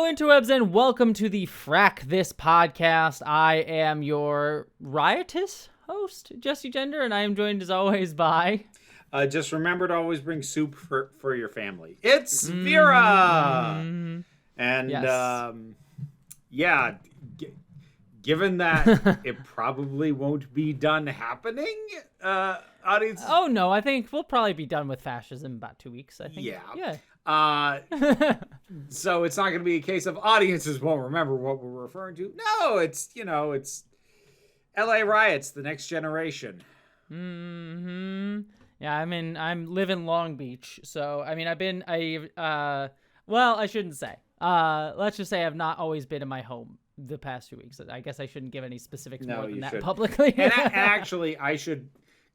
Hello, interwebs, and welcome to the Frak This podcast. I am your riotous host, Jesse Gender, and I am joined as always by... Just remember to always bring soup for your family. It's Vera! And, Yes. Given that it probably won't be done happening, audience... Oh, no, I think we'll probably be done with fascism in about 2 weeks, I think. Yeah. So it's not going to be a case of audiences won't remember what we're referring to. No, it's LA riots, the next generation. Yeah, I'm living Long Beach, so, I shouldn't say. Let's just say I've not always been in my home the past 2 weeks. I guess I shouldn't give any specifics more than that publicly. And actually, I should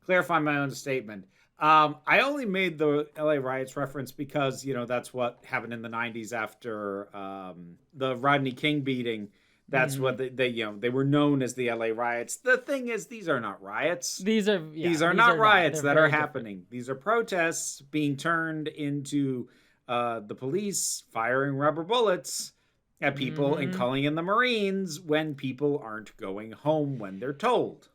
clarify my own statement. I only made the LA riots reference because, that's what happened in the 90s after the Rodney King beating. That's what they were known as the LA riots. The thing is, these are not riots. These are not riots that are happening. Different. These are protests being turned into the police firing rubber bullets at people and calling in the Marines when people aren't going home when they're told.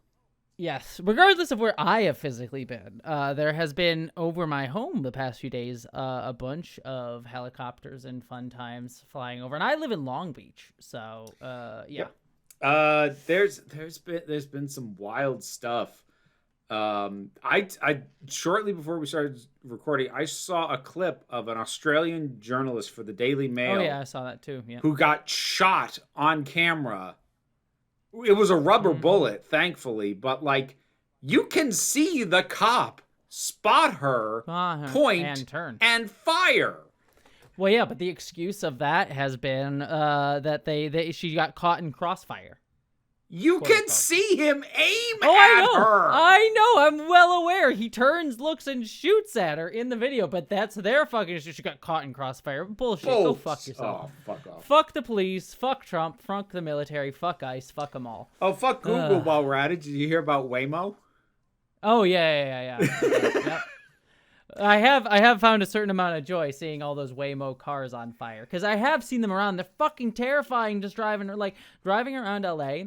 Yes, regardless of where I have physically been, there has been over my home the past few days a bunch of helicopters and fun times flying over, and I live in Long Beach, so yeah. There's been some wild stuff. I shortly before we started recording, I saw a clip of an Australian journalist for the Daily Mail. Oh yeah, I saw that too. Yeah, who got shot on camera. It was a rubber bullet, thankfully, but you can see the cop spot her, point, and turn, and fire. Well, yeah, but the excuse of that has been that she got caught in crossfire. You can see him aim at her. I know. I'm well aware. He turns, looks, and shoots at her in the video, but that's their fucking issue. She got caught in crossfire. Bullshit. Go fuck yourself. Oh, fuck off. Fuck the police. Fuck Trump. Fuck the military. Fuck ICE. Fuck them all. Oh, fuck Google while we're at it. Did you hear about Waymo? Oh, yeah. Yep. I have found a certain amount of joy seeing all those Waymo cars on fire, because I have seen them around. They're fucking terrifying just driving around LA.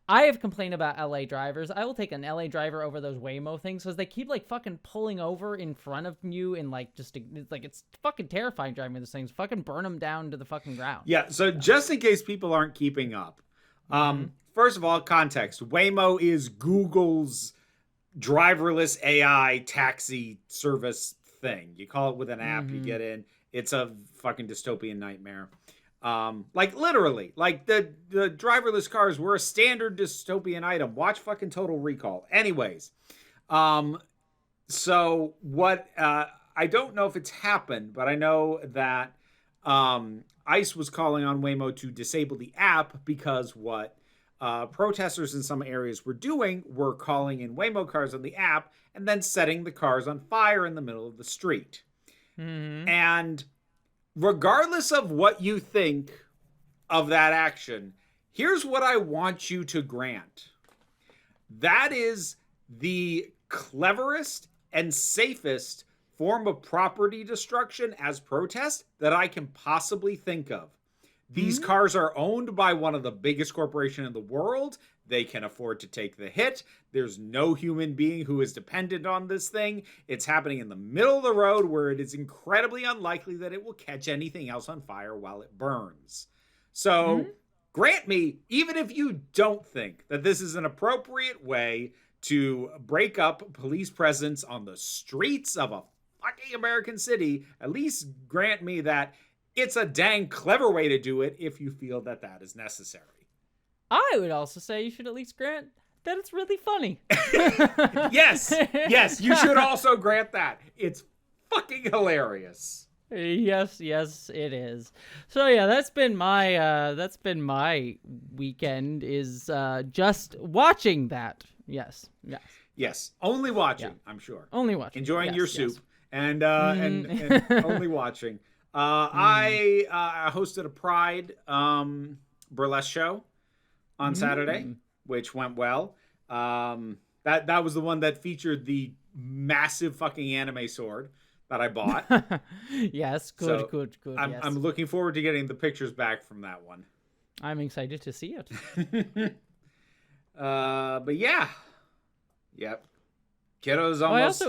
I have complained about LA drivers. I will take an LA driver over those Waymo things because they keep fucking pulling over in front of you and it's fucking terrifying driving those things. Fucking burn them down to the fucking ground. Yeah. So just in case people aren't keeping up, first of all, context: Waymo is Google's driverless AI taxi service thing. You call it with an app, you get in. It's a fucking dystopian nightmare. Literally, the driverless cars were a standard dystopian item. Watch fucking Total Recall. Anyways, so what, I don't know if it's happened, but I know that, ICE was calling on Waymo to disable the app because what, protesters in some areas were doing were calling in Waymo cars on the app and then setting the cars on fire in the middle of the street. And regardless of what you think of that action, here's what I want you to grant. That is the cleverest and safest form of property destruction as protest that I can possibly think of. These cars are owned by one of the biggest corporations in the world. They can afford to take the hit. There's no human being who is dependent on this thing. It's happening in the middle of the road where it is incredibly unlikely that it will catch anything else on fire while it burns. So grant me, even if you don't think that this is an appropriate way to break up police presence on the streets of a fucking American city, at least grant me that it's a dang clever way to do it if you feel that that is necessary. I would also say you should at least grant that it's really funny. Yes, you should also grant that. It's fucking hilarious. Yes, it is. So yeah, that's been my weekend is just watching that. Yes. Only watching, I'm sure. Only watching. Enjoying your soup and only watching. I hosted a Pride burlesque show on Saturday, which went well. That was the one that featured the massive fucking anime sword that I bought. Yes, So good. Yes. I'm looking forward to getting the pictures back from that one. I'm excited to see it. But yeah. Yep. Kiddo's almost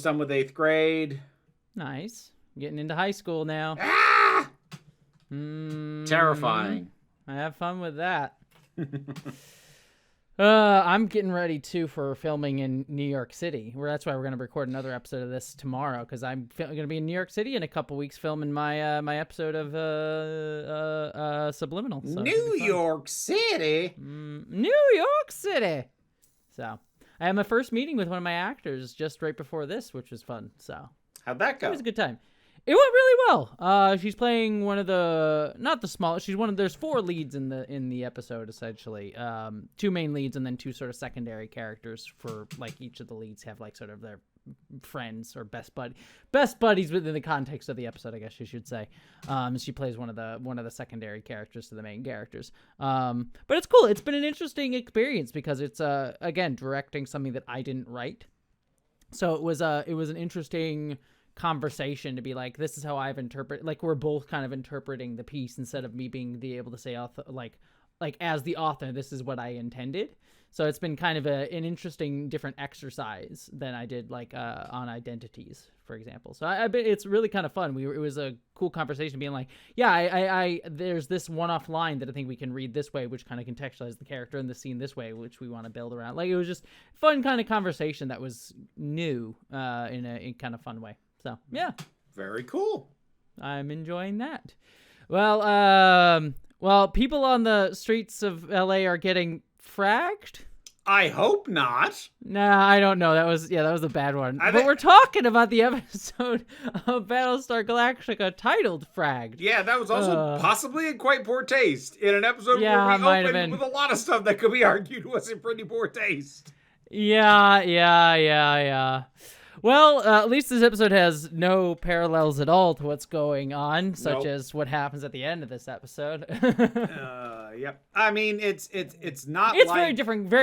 done with 8th grade. Nice. Getting into high school now. Ah! Terrifying. I have fun with that. I'm getting ready too for filming in New York City. That's why we're gonna record another episode of this tomorrow, because I'm gonna be in New York City in a couple weeks filming my my episode of Subliminal. So New York City. New York City. So I had my first meeting with one of my actors just right before this, which was fun. So How'd that go? it was a good time. It went really well. She's playing one of not the smallest. There's 4 leads in the episode, essentially. 2 main leads and then 2 sort of secondary characters for, like, each of the leads have, like, sort of their friends or best buddies within the context of the episode, I guess you should say. She plays one of the secondary characters to the main characters. But it's cool. It's been an interesting experience because it's, again, directing something that I didn't write. So it was an interesting conversation to be like, this is how I've interpreted, like, we're both kind of interpreting the piece instead of me being able to say like as the author, this is what I intended. So it's been kind of an interesting different exercise than I did like on Identities, for example. So it's really kind of fun. It was a cool conversation being like, yeah, I there's this one-off line that I think we can read this way, which kind of contextualizes the character in the scene this way, which we want to build around. Like, it was just fun kind of conversation that was new in a kind of fun way. So, yeah. Very cool. I'm enjoying that. Well, people on the streets of LA are getting fragged. I hope not. Nah, I don't know. That was a bad one. But we're talking about the episode of Battlestar Galactica titled Fragged. Yeah, that was also possibly in quite poor taste in an episode where we opened with a lot of stuff that could be argued was in pretty poor taste. Yeah. Well, at least this episode has no parallels at all to what's going on, such as what happens at the end of this episode. Yep. I mean, it's not. It's very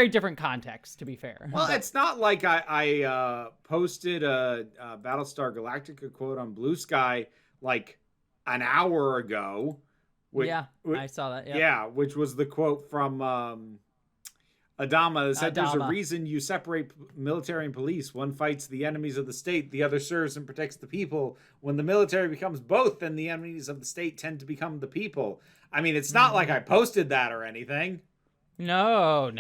different context, to be fair. Well, it's not like I posted a Battlestar Galactica quote on Blue Sky like an hour ago. I saw that. Yep. Yeah, which was the quote from Adama that said, "There's a reason you separate military and police. One fights the enemies of the state, the other serves and protects the people. When the military becomes both, then the enemies of the state tend to become the people." I mean, it's not like I posted that or anything. No.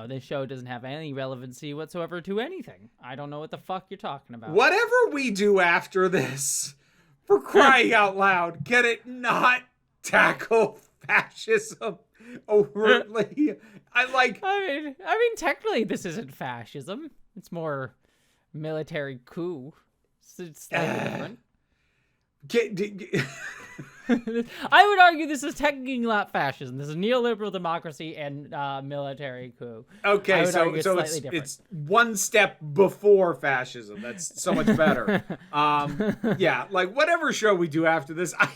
This show doesn't have any relevancy whatsoever to anything. I don't know what the fuck you're talking about. Whatever we do after this, for crying out loud, can it not tackle fascism overtly? I mean, technically, this isn't fascism. It's more military coup. It's slightly different. I would argue this is technically not fascism. This is neoliberal democracy and military coup. Okay, so it's one step before fascism. That's so much better. Yeah, like whatever show we do after this, I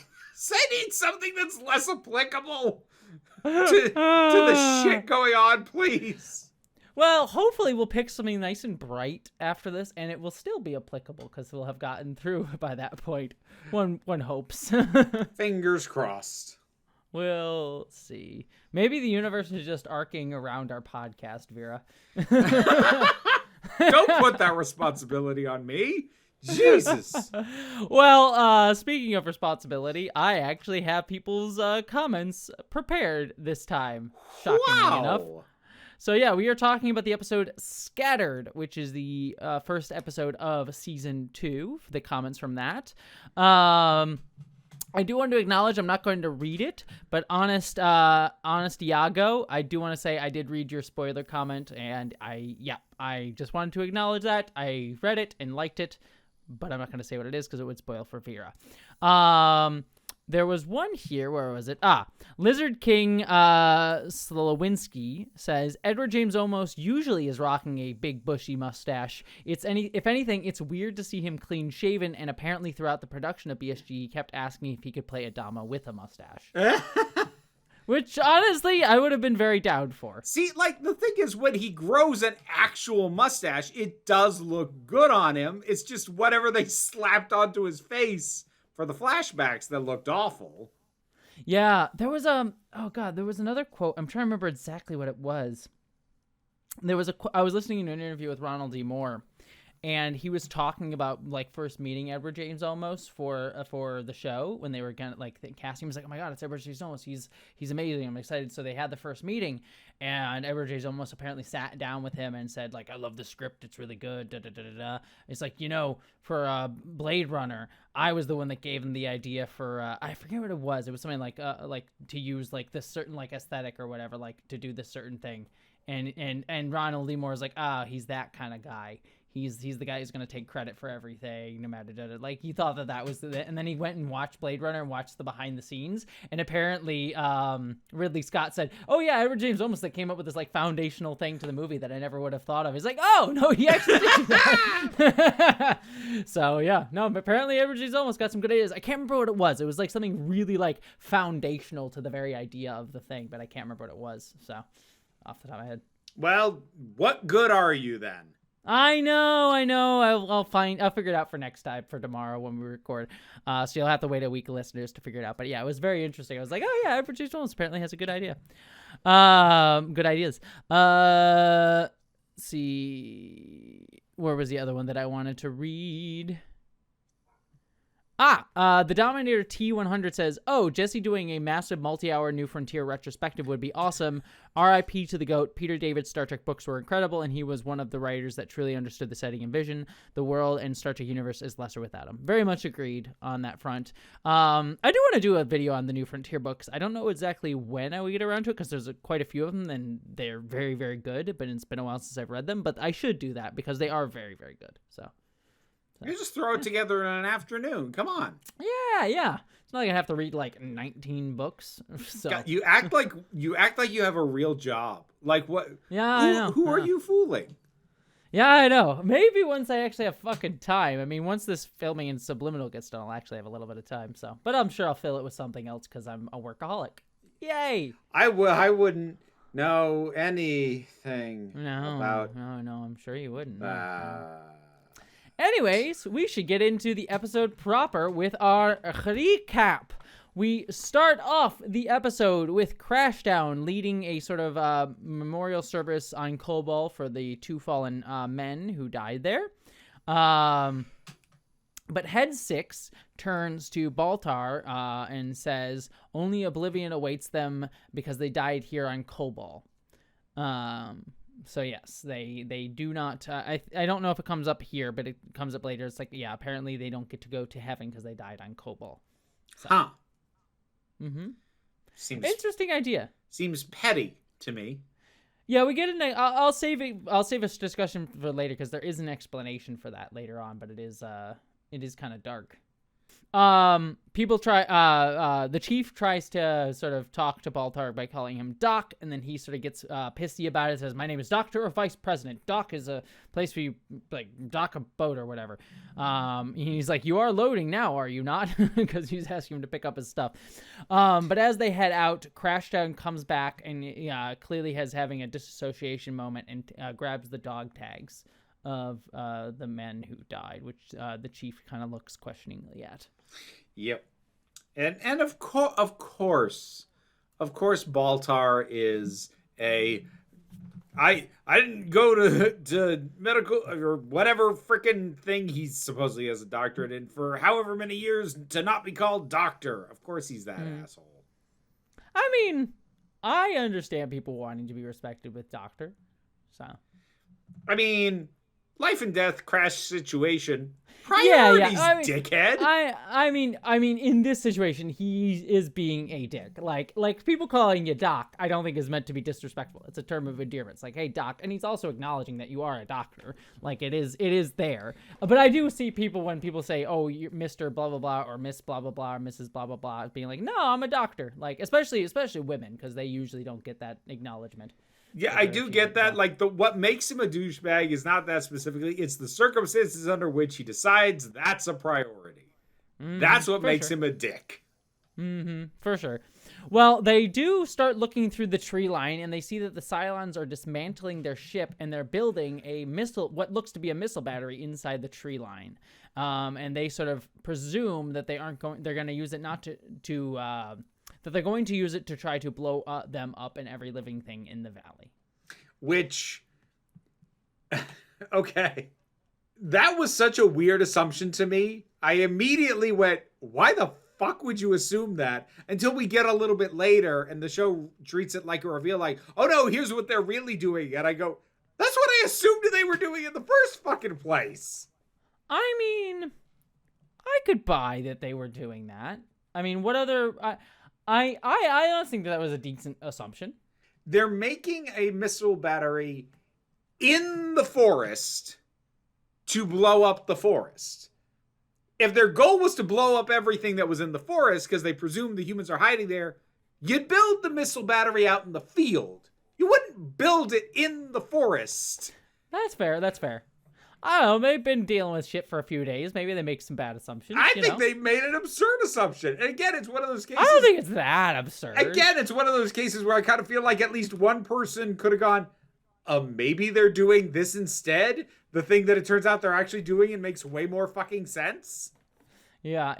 need something that's less applicable to the shit going on, please. Well, hopefully we'll pick something nice and bright after this, and it will still be applicable because we'll have gotten through by that point. One hopes. Fingers crossed. We'll see. Maybe the universe is just arcing around our podcast, Vera. Don't put that responsibility on me. Jesus. Well, speaking of responsibility, I actually have people's comments prepared this time, shockingly enough. So yeah, we are talking about the episode Scattered, which is the first episode of season 2, the comments from that. I do want to acknowledge, I'm not going to read it, but honest Iago, I do want to say I did read your spoiler comment, and I just wanted to acknowledge that. I read it and liked it, but I'm not going to say what it is because it would spoil for Vera. There was one here. Where was it? Lizard King Slowinski says, Edward James Olmos usually is rocking a big bushy mustache. If anything, it's weird to see him clean shaven, and apparently throughout the production of BSG, he kept asking if he could play Adama with a mustache. Which, honestly, I would have been very down for. See, like, the thing is, when he grows an actual mustache, it does look good on him. It's just whatever they slapped onto his face for the flashbacks that looked awful. Yeah, there was there was another quote. I'm trying to remember exactly what it was. There was I was listening to an interview with Ronald D. Moore, and he was talking about like first meeting Edward James Olmos for the show when they were gonna casting. He was like, "Oh my God, it's Edward James Olmos. He's amazing. I'm excited." So they had the first meeting, and Edward James Olmos apparently sat down with him and said like, "I love the script. It's really good." Da, da, da, da, da. It's like, for Blade Runner, I was the one that gave him the idea for I forget what it was. It was something like to use like this certain like aesthetic or whatever, like to do this certain thing. And Ronald D. Moore is like, he's that kind of guy. He's the guy who's going to take credit for everything, no matter what. Like, he thought that was and then he went and watched Blade Runner and watched the behind the scenes. And apparently, Ridley Scott said, "Oh yeah, Edward James Olmos that came up with this like foundational thing to the movie that I never would have thought of." He's like, "Oh no, he actually did do that." So yeah, no, but apparently Edward James Olmos got some good ideas. I can't remember what it was. It was like something really like foundational to the very idea of the thing, but I can't remember what it was. So off the top of my head. Well, what good are you then? I know. I'll figure it out for next time, for tomorrow when we record. So you'll have to wait a week, listeners, to figure it out. But yeah, it was very interesting. I was like, oh yeah, Edward James Olmos apparently has a good idea. Good ideas. Let's see, where was the other one that I wanted to read? The Dominator T100 says, "Oh, Jesse doing a massive multi-hour New Frontier retrospective would be awesome. R.I.P. to the GOAT. Peter David's Star Trek books were incredible, and he was one of the writers that truly understood the setting and vision. The world and Star Trek universe is lesser without him." Very much agreed on that front. I do want to do a video on the New Frontier books. I don't know exactly when I will get around to it, because there's quite a few of them, and they're very, very good, but it's been a while since I've read them. But I should do that, because they are very, very good. So you just throw it together in an afternoon. Come on. Yeah. It's not like I have to read like 19 books. So You act like you have a real job. Like what? Yeah, I know. Who are you fooling? Yeah, I know. Maybe once I actually have fucking time. I mean, once this filming in Subliminal gets done, I'll actually have a little bit of time. So, but I'm sure I'll fill it with something else because I'm a workaholic. Yay! I wouldn't know anything about. No. I'm sure you wouldn't. Anyways, we should get into the episode proper with our recap. We start off the episode with Crashdown leading a sort of memorial service on Kobol for the two fallen men who died there. But Head 6 turns to Baltar and says, "Only oblivion awaits them because they died here on Kobol." So yes, they do not. I don't know if it comes up here, but it comes up later. It's like, yeah, apparently they don't get to go to heaven because they died on Kobol. So. Huh. Seems interesting idea. Seems petty to me. Yeah, we get I'll save it. I'll save a discussion for later because there is an explanation for that later on, but it is kind of dark. People try, the chief tries to sort of talk to Baltar by calling him Doc, and then he sort of gets, pissy about it, says, "My name is Doctor or Vice President. Dock is a place where you, like, dock a boat or whatever." He's like, "You are loading now, are you not?" Because he's asking him to pick up his stuff. But as they head out, Crashdown comes back and, clearly having a disassociation moment and, grabs the dog tags of the men who died, which the chief kind of looks questioningly at. Yep. And of course Baltar is I didn't go to medical or whatever freaking thing he supposedly has a doctorate in for however many years to not be called doctor. Of course he's that asshole. I mean, I understand people wanting to be respected with doctor. So I mean, life and death crash situation. Priorities, yeah. dickhead. I mean, in this situation, he is being a dick. Like people calling you Doc, I don't think is meant to be disrespectful. It's a term of endearment. It's like, hey, Doc, and he's also acknowledging that you are a doctor. Like it is there. But I do see people when people say, "Oh, you're Mr. blah blah blah" or Miss blah blah blah or Mrs. blah blah blah, being like, "No, I'm a doctor." Like especially women, because they usually don't get that acknowledgement. Yeah, I do get that. Like what makes him a douchebag is not that specifically. It's the circumstances under which he decides that's a priority. That's what makes him a dick. For sure. Well, they do start looking through the tree line, and they see that the Cylons are dismantling their ship, and they're building a missile, what looks to be a missile battery, inside the tree line. And they sort of presume that they're going to use it that they're going to use it to try to blow them up and every living thing in the valley. Which, okay, that was such a weird assumption to me. I immediately went, why the fuck would you assume that? Until we get a little bit later and the show treats it like a reveal, like, oh no, here's what they're really doing. And I go, that's what I assumed they were doing in the first fucking place. I mean, I could buy that they were doing that. I mean, what other... I don't think that was a decent assumption. They're making a missile battery in the forest to blow up the forest. If their goal was to blow up everything that was in the forest because they presume the humans are hiding there, you'd build the missile battery out in the field. You wouldn't build it in the forest. That's fair. I don't know. They've been dealing with shit for a few days. Maybe they make some bad assumptions. I think they made an absurd assumption. And again, it's one of those cases... I don't think it's that absurd. Again, it's one of those cases where I kind of feel like at least one person could have gone, maybe they're doing this instead? The thing that it turns out they're actually doing and makes way more fucking sense? Yeah.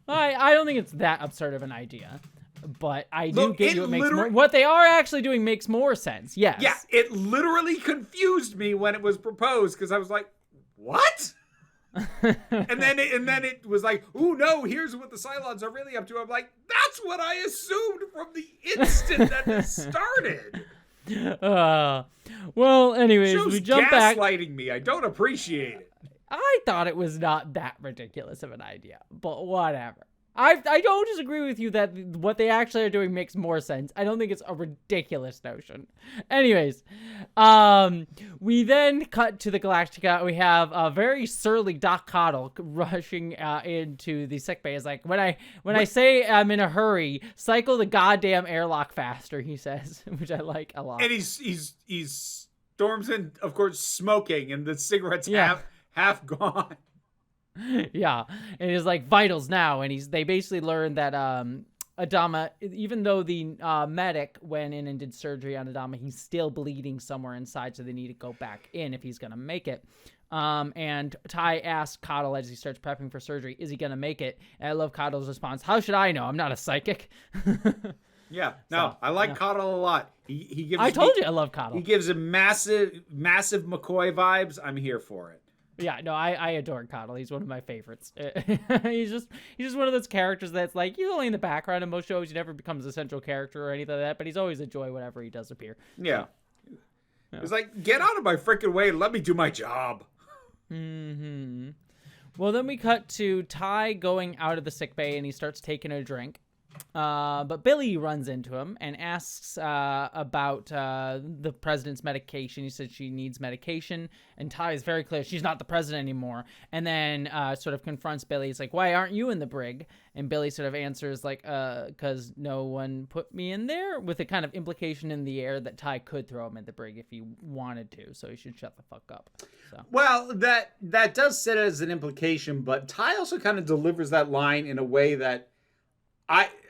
I don't think it's that absurd of an idea. But I do get you. It makes more, what they are actually doing makes more sense. Yes. Yeah, it literally confused me when it was proposed because I was like, "What?" and then it was like, "Ooh, no! Here's what the Cylons are really up to." I'm like, "That's what I assumed from the instant that this started." Well, anyways, we jump back. Gaslighting me. I don't appreciate it. I thought it was not that ridiculous of an idea, but whatever. I don't disagree with you that what they actually are doing makes more sense. I don't think it's a ridiculous notion. Anyways, we then cut to the Galactica. We have a very surly Doc Coddle rushing into the sickbay. It's like, when I say I'm in a hurry, cycle the goddamn airlock faster, he says, which I like a lot. And he's storms in, of course, smoking, and the cigarette's half gone. Yeah, and he's like, vitals now, and they basically learned that Adama, even though the medic went in and did surgery on Adama, he's still bleeding somewhere inside, so they need to go back in if he's gonna make it. And Tigh asks Coddle as he starts prepping for surgery, is he gonna make it? And I love Coddle's response, how should I know? I'm not a psychic. Yeah, no, I like Coddle a lot. He gives. I told you I love Coddle. He gives him massive McCoy vibes. I'm here for it. Yeah, no, I adore Coddle. He's one of my favorites. he's just one of those characters that's like, he's only in the background in most shows. He never becomes a central character or anything like that, but he's always a joy whenever he does appear. Yeah. So, it's like, get out of my freaking way and let me do my job. Mm-hmm. Well, then we cut to Tigh going out of the sickbay, and he starts taking a drink. But Billy runs into him and asks about the president's medication. He said she needs medication, and Tigh is very clear she's not the president anymore. And then sort of confronts Billy. He's like, why aren't you in the brig? And Billy sort of answers like, because no one put me in there, with a kind of implication in the air that Tigh could throw him in the brig if he wanted to, so he should shut the fuck up. So. Well, that does sit as an implication, but Tigh also kind of delivers that line in a way that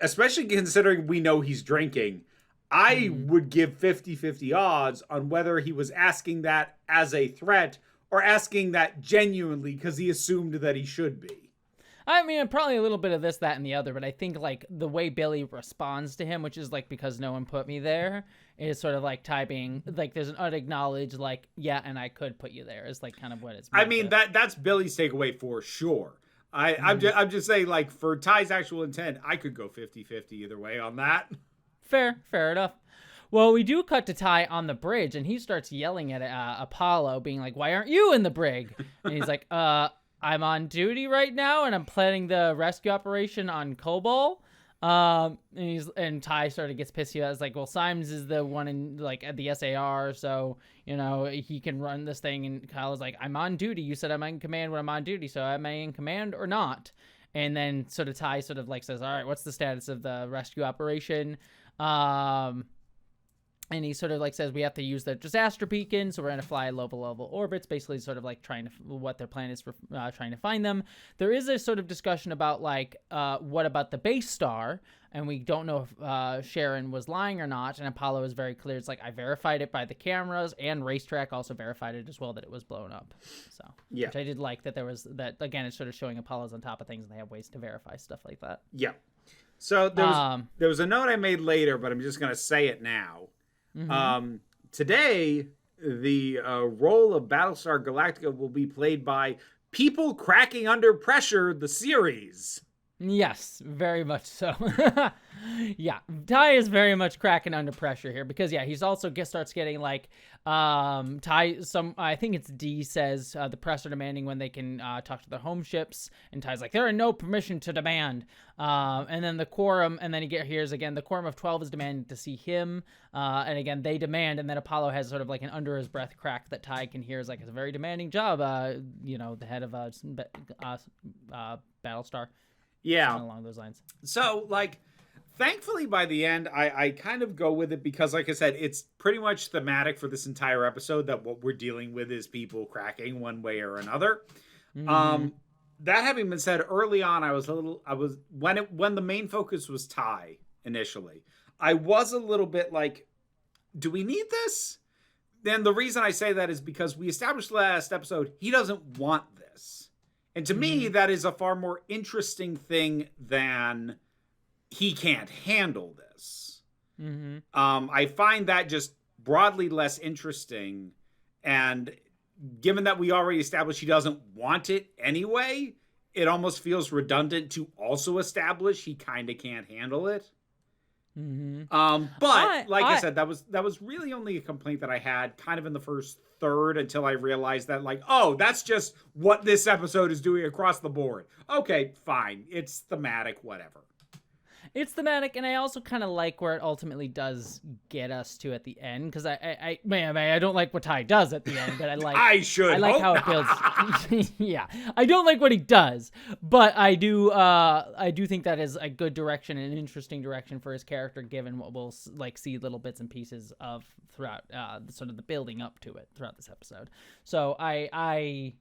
especially considering we know he's drinking, I would give 50-50 odds on whether he was asking that as a threat or asking that genuinely because he assumed that he should be. I mean, probably a little bit of this, that, and the other, but I think, like, the way Billy responds to him, which is, like, because no one put me there, is sort of, like, Tigh being, like, there's an unacknowledged, like, yeah, and I could put you there, is, like, kind of what it's I mean, that's Billy's takeaway for sure. I'm just saying, like, for Ty's actual intent, I could go 50-50 either way on that. Fair enough. Well, we do cut to Tigh on the bridge, and he starts yelling at Apollo, being like, why aren't you in the brig? And he's like, I'm on duty right now, and I'm planning the rescue operation on Kobol. And Tigh sort of gets pissed. He's like, well, Symes is the one in, like, at the SAR, so, you know, he can run this thing. And Kyle's like, I'm on duty. You said I'm in command when I'm on duty, so am I in command or not? And then sort of Tigh sort of like says, all right, what's the status of the rescue operation? And he sort of like says we have to use the disaster beacon, so we're going to fly low level orbits, basically sort of like trying to what their plan is for trying to find them. There is a sort of discussion about like what about the base star, and we don't know if Sharon was lying or not. And Apollo is very clear. It's like I verified it by the cameras, and Racetrack also verified it as well that it was blown up. So yeah, which I did like that there was that again. It's sort of showing Apollo's on top of things, and they have ways to verify stuff like that. Yeah. So there was a note I made later, but I'm just going to say it now. Mm-hmm. Today, the role of Battlestar Galactica will be played by People Cracking Under Pressure, the series. Yes, very much so. Yeah, Tigh is very much cracking under pressure here because he's also starts getting like Tigh. I think it's D says the press are demanding when they can talk to their home ships, and Ty's like there are no permission to demand. And then the quorum, and then here's again the quorum of 12 is demanding to see him, and again they demand, and then Apollo has sort of like an under his breath crack that Tigh can hear is like it's a very demanding job. The head of Battlestar. Yeah, something along those lines. So, like, thankfully, by the end, I kind of go with it because, like I said, it's pretty much thematic for this entire episode that what we're dealing with is people cracking one way or another. Mm-hmm. That having been said, early on, when the main focus was Tigh initially, I was a little bit like, do we need this? Then the reason I say that is because we established last episode, he doesn't want this. And to me, that is a far more interesting thing than he can't handle this. Mm-hmm. I find that just broadly less interesting. And given that we already established he doesn't want it anyway, it almost feels redundant to also establish he kind of can't handle it. Mm-hmm. But like I said, that was really only a complaint that I had kind of in the first third until I realized that like, oh, that's just what this episode is doing across the board. Okay, fine. It's thematic, whatever. It's thematic, and I also kind of like where it ultimately does get us to at the end, because I don't like what Tigh does at the end, but I like how it builds. Yeah, I don't like what he does, but I do think that is a good direction, an interesting direction for his character, given what we'll like see little bits and pieces of throughout sort of the building up to it throughout this episode. So I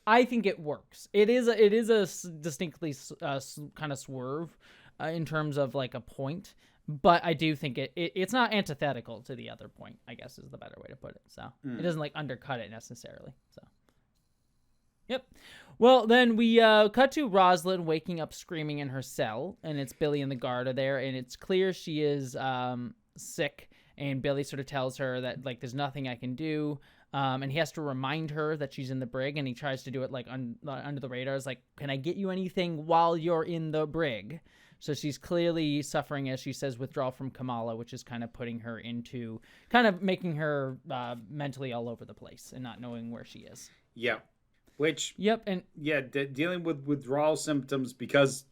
think it works. It is a distinctly kind of swerve. In terms of like a point, but I do think it's not antithetical to the other point, I guess is the better way to put it. So it doesn't like undercut it necessarily. So, yep. Well, then we cut to Rosalind waking up screaming in her cell, and it's Billy and the guard are there, and it's clear she is sick, and Billy sort of tells her that like there's nothing I can do. And he has to remind her that she's in the brig, and he tries to do it like under the radar. It's like, can I get you anything while you're in the brig? So she's clearly suffering, as she says, withdrawal from Kamala, which is kind of putting her into, kind of making her mentally all over the place and not knowing where she is. Yeah. Which, and dealing with withdrawal symptoms because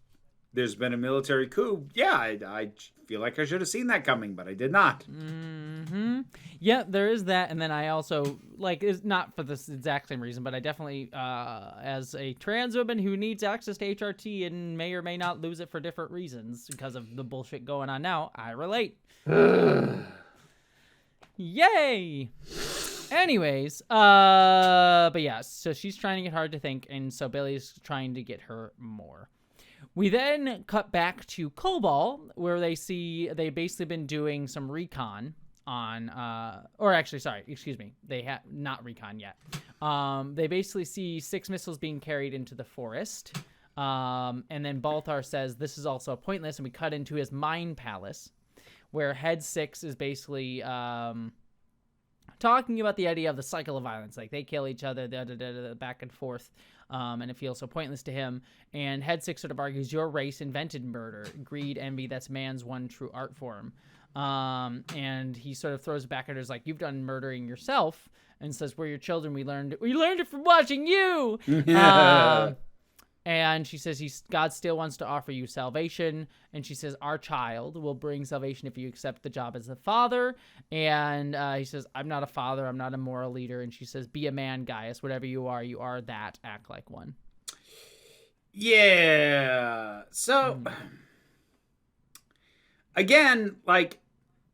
there's been a military coup. Yeah, I feel like I should have seen that coming, but I did not. Mm-hmm. Yeah, there is that. And then I also, like, it's not for this exact same reason, but I definitely, as a trans woman who needs access to HRT and may or may not lose it for different reasons because of the bullshit going on now, I relate. Yay! Anyways, but yeah, so she's trying to get hard to think, and so Billy's trying to get her more. We then cut back to Kobol, where they've basically been doing some recon on, they have not recon yet. They basically see 6 missiles being carried into the forest. And then Baltar says this is also pointless, and we cut into his mine palace, where Head 6 is basically talking about the idea of the cycle of violence. Like, they kill each other, back and forth, and it feels so pointless to him. And Head 6 sort of argues, your race invented murder, greed, envy, that's man's one true art form. And he sort of throws it back at her, like, you've done murdering yourself, and says, we're your children, we learned it from watching you! And she says God still wants to offer you salvation. And she says, our child will bring salvation if you accept the job as a father. And he says, I'm not a father. I'm not a moral leader. And she says, be a man, Gaius. Whatever you are that. Act like one. Yeah. So, again, like,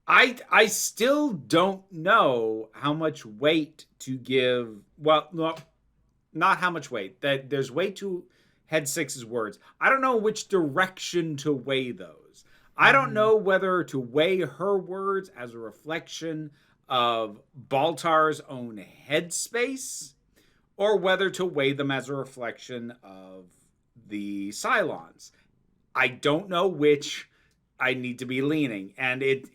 I still don't know how much weight to give. Well, no, not how much weight. That there's weight to Head Six's words. I don't know which direction to weigh those. I don't know whether to weigh her words as a reflection of Baltar's own headspace, or whether to weigh them as a reflection of the Cylons. I don't know which I need to be leaning, and it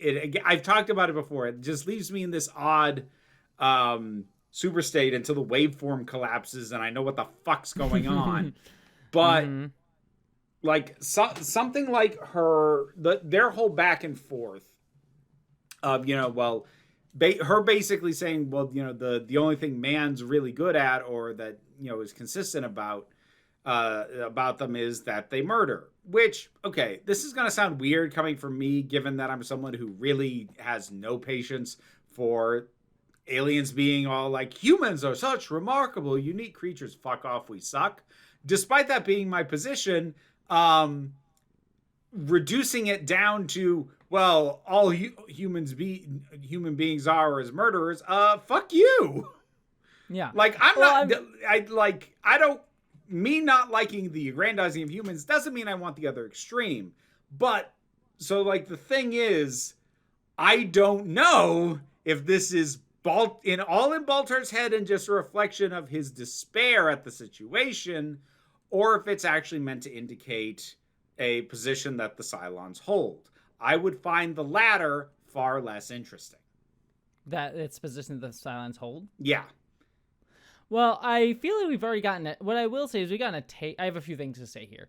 I've talked about it before. It just leaves me in this odd super state until the waveform collapses and I know what the fuck's going on. But like something like their whole back and forth of her basically saying, well, the only thing man's really good at, or that is consistent about them, is that they murder. Which, okay, this is gonna sound weird coming from me, given that I'm someone who really has no patience for aliens being all like, humans are such remarkable, unique creatures. Fuck off, we suck. Despite that being my position, reducing it down to, well, all human beings are as murderers. Fuck you. Yeah. Like me not liking the aggrandizing of humans doesn't mean I want the other extreme. But so like the thing is, I don't know if this is in Baltar's head and just a reflection of his despair at the situation, or if it's actually meant to indicate a position that the Cylons hold. I would find the latter far less interesting. That it's position that the Cylons hold? Yeah. Well, I feel like we've already gotten it. What I will say is we've gotten a taste. I have a few things to say here.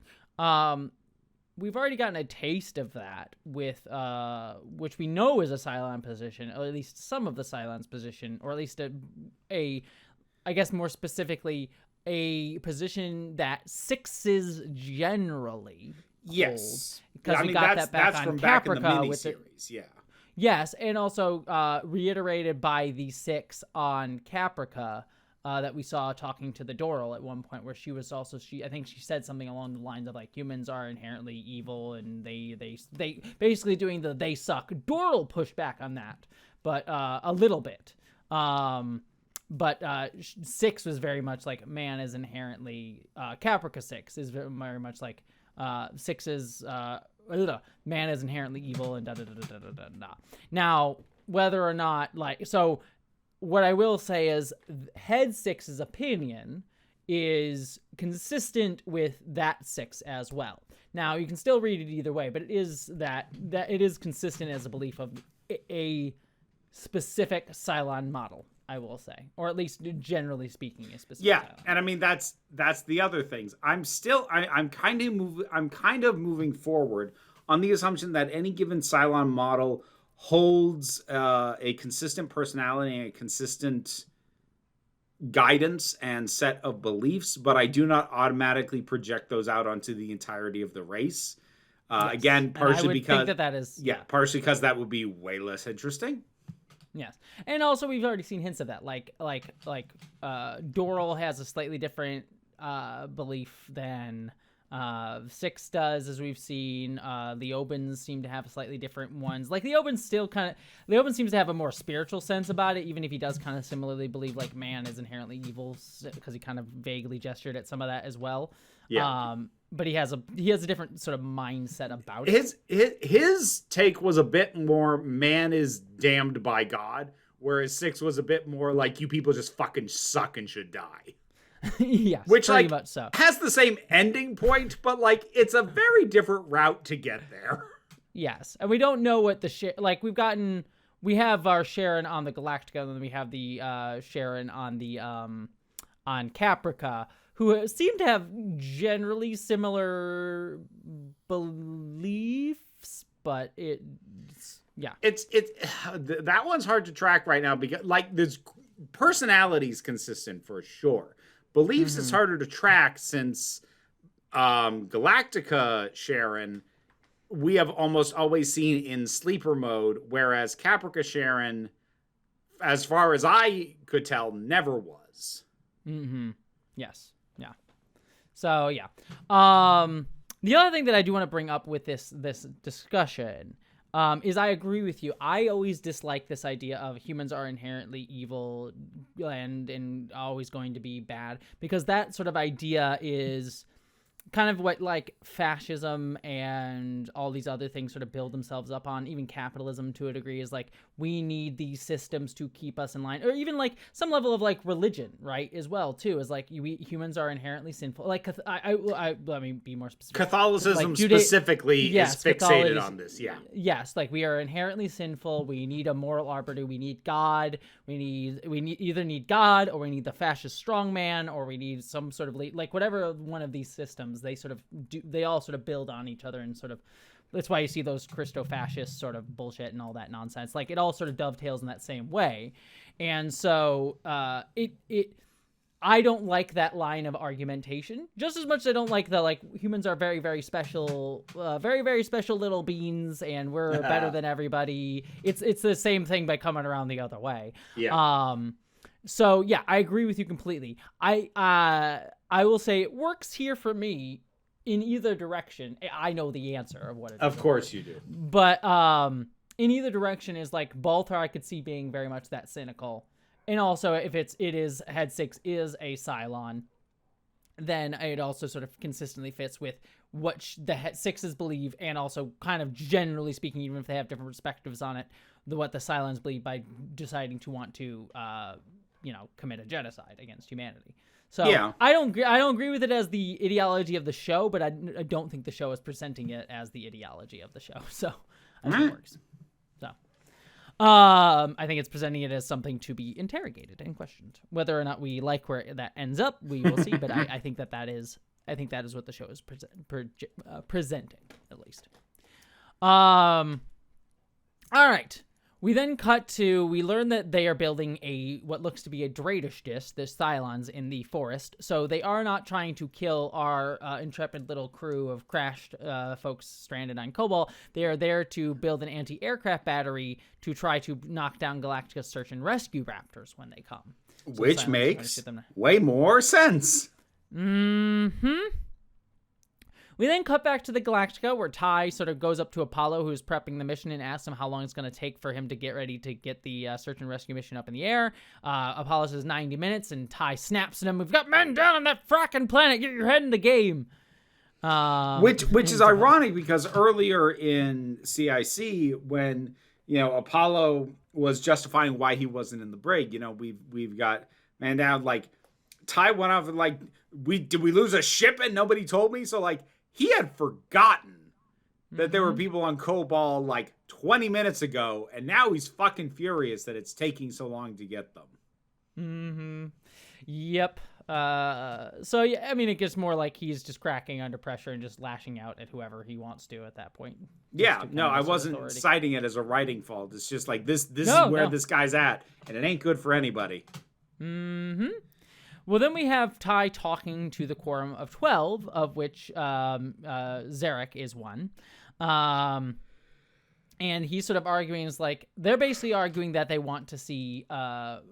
We've already gotten a taste of that with, which we know is a Cylon position, or at least some of the Cylon's position, or at least I guess more specifically, a position that sixes generally yes hold. Because we got that back on Caprica with the miniseries, yeah. Yes, and also reiterated by the Six on Caprica. That we saw talking to the Doral at one point, where she was also I think she said something along the lines of like, humans are inherently evil and they basically doing the they suck. Doral pushed back on that, but a little bit. But Six was very much like, man is inherently Caprica Six is very much like Six is man is inherently evil and da da da da da da da. Now whether or not what I will say is Head Six's opinion is consistent with that Six as well. Now, you can still read it either way, but it is that it is consistent as a belief of a specific Cylon model, I will say. Or at least generally speaking, a specific Cylon. And I mean that's the other things. I'm kind of moving forward on the assumption that any given Cylon model holds a consistent personality and a consistent guidance and set of beliefs, but I do not automatically project those out onto the entirety of the race. Yes. Again, partially because that is partially because that would be way less interesting. Yes, and also we've already seen hints of that. Like Doral has a slightly different belief than Six does, as we've seen. The Obans seem to have slightly different ones. Like the Oban seems to have a more spiritual sense about it, even if he does kind of similarly believe like man is inherently evil, because he kind of vaguely gestured at some of that as well. Yeah. But he has a different sort of mindset about it. His take was a bit more man is damned by God, whereas Six was a bit more like you people just fucking suck and should die. Yes, which pretty much so. Has the same ending point, but like it's a very different route to get there. Yes, and we don't know what the we have our Sharon on the Galactica, and then we have the Sharon on the on Caprica, who seem to have generally similar beliefs, but it's that one's hard to track right now because like there's personalities consistent for sure. Beliefs is harder to track since Galactica Sharon we have almost always seen in sleeper mode, whereas Caprica Sharon, as far as I could tell, never was. Mm-hmm. Yes. Yeah. So yeah. The other thing that I do want to bring up with this discussion is I agree with you. I always dislike this idea of humans are inherently evil and always going to be bad, because that sort of idea is kind of what like fascism and all these other things sort of build themselves up on. Even capitalism to a degree is like, we need these systems to keep us in line, or even like some level of like religion, right, as well too, is like we humans are inherently sinful. Like I let me be more specific. Catholicism like, specifically is fixated on this. Yes, like we are inherently sinful. We need a moral arbiter. We need God. We either need God, or we need the fascist strongman, or we need some sort of like whatever one of these systems. They all sort of build on each other, and sort of that's why you see those Christo-fascist sort of bullshit and all that nonsense. Like, it all sort of dovetails in that same way. And so I don't like that line of argumentation just as much as I don't like the, like, humans are very, very special, very, very special little beings, and we're better than everybody. It's the same thing by coming around the other way. Yeah. So yeah, I agree with you completely. I will say it works here for me in either direction. I know the answer of what it is. Of course you do. But in either direction is like Baltar, I could see being very much that cynical. And also if Head 6 is a Cylon, then it also sort of consistently fits with what the Head 6s believe, and also kind of generally speaking, even if they have different perspectives on it, what the Cylons believe by deciding to want to commit a genocide against humanity. So yeah. I don't agree with it as the ideology of the show, but I don't think the show is presenting it as the ideology of the show. So I think it works. So I think it's presenting it as something to be interrogated and questioned. Whether or not we like where that ends up, we will see. But I think that is what the show is presenting, at least. All right. We then we learn that they are building what looks to be a Dradish disc, the Cylons, in the forest. So they are not trying to kill our intrepid little crew of crashed folks stranded on Kobol. They are there to build an anti-aircraft battery to try to knock down Galactica's search and rescue raptors when they come. So which makes way more sense. Mm-hmm. We then cut back to the Galactica, where Tigh sort of goes up to Apollo, who's prepping the mission, and asks him how long it's going to take for him to get ready to get the search and rescue mission up in the air. Apollo says 90 minutes, and Tigh snaps at him, "We've got men down on that fracking planet. Get your head in the game." Which is ironic, because earlier in CIC, when Apollo was justifying why he wasn't in the brig, we've got man down. Like, Tigh went off and like, did we lose a ship and nobody told me? So like, he had forgotten that there were people on Kobol like 20 minutes ago, and now he's fucking furious that it's taking so long to get them. Mm-hmm. Yep. So yeah, I mean, it gets more like he's just cracking under pressure and just lashing out at whoever he wants to at that point. Yeah, no, I wasn't citing it as a writing fault. It's just like this is where this guy's at, and it ain't good for anybody. Mm-hmm. Well, then we have Tigh talking to the Quorum of 12, of which Zarek is one. And he's sort of arguing, is like, they're basically arguing that they want to see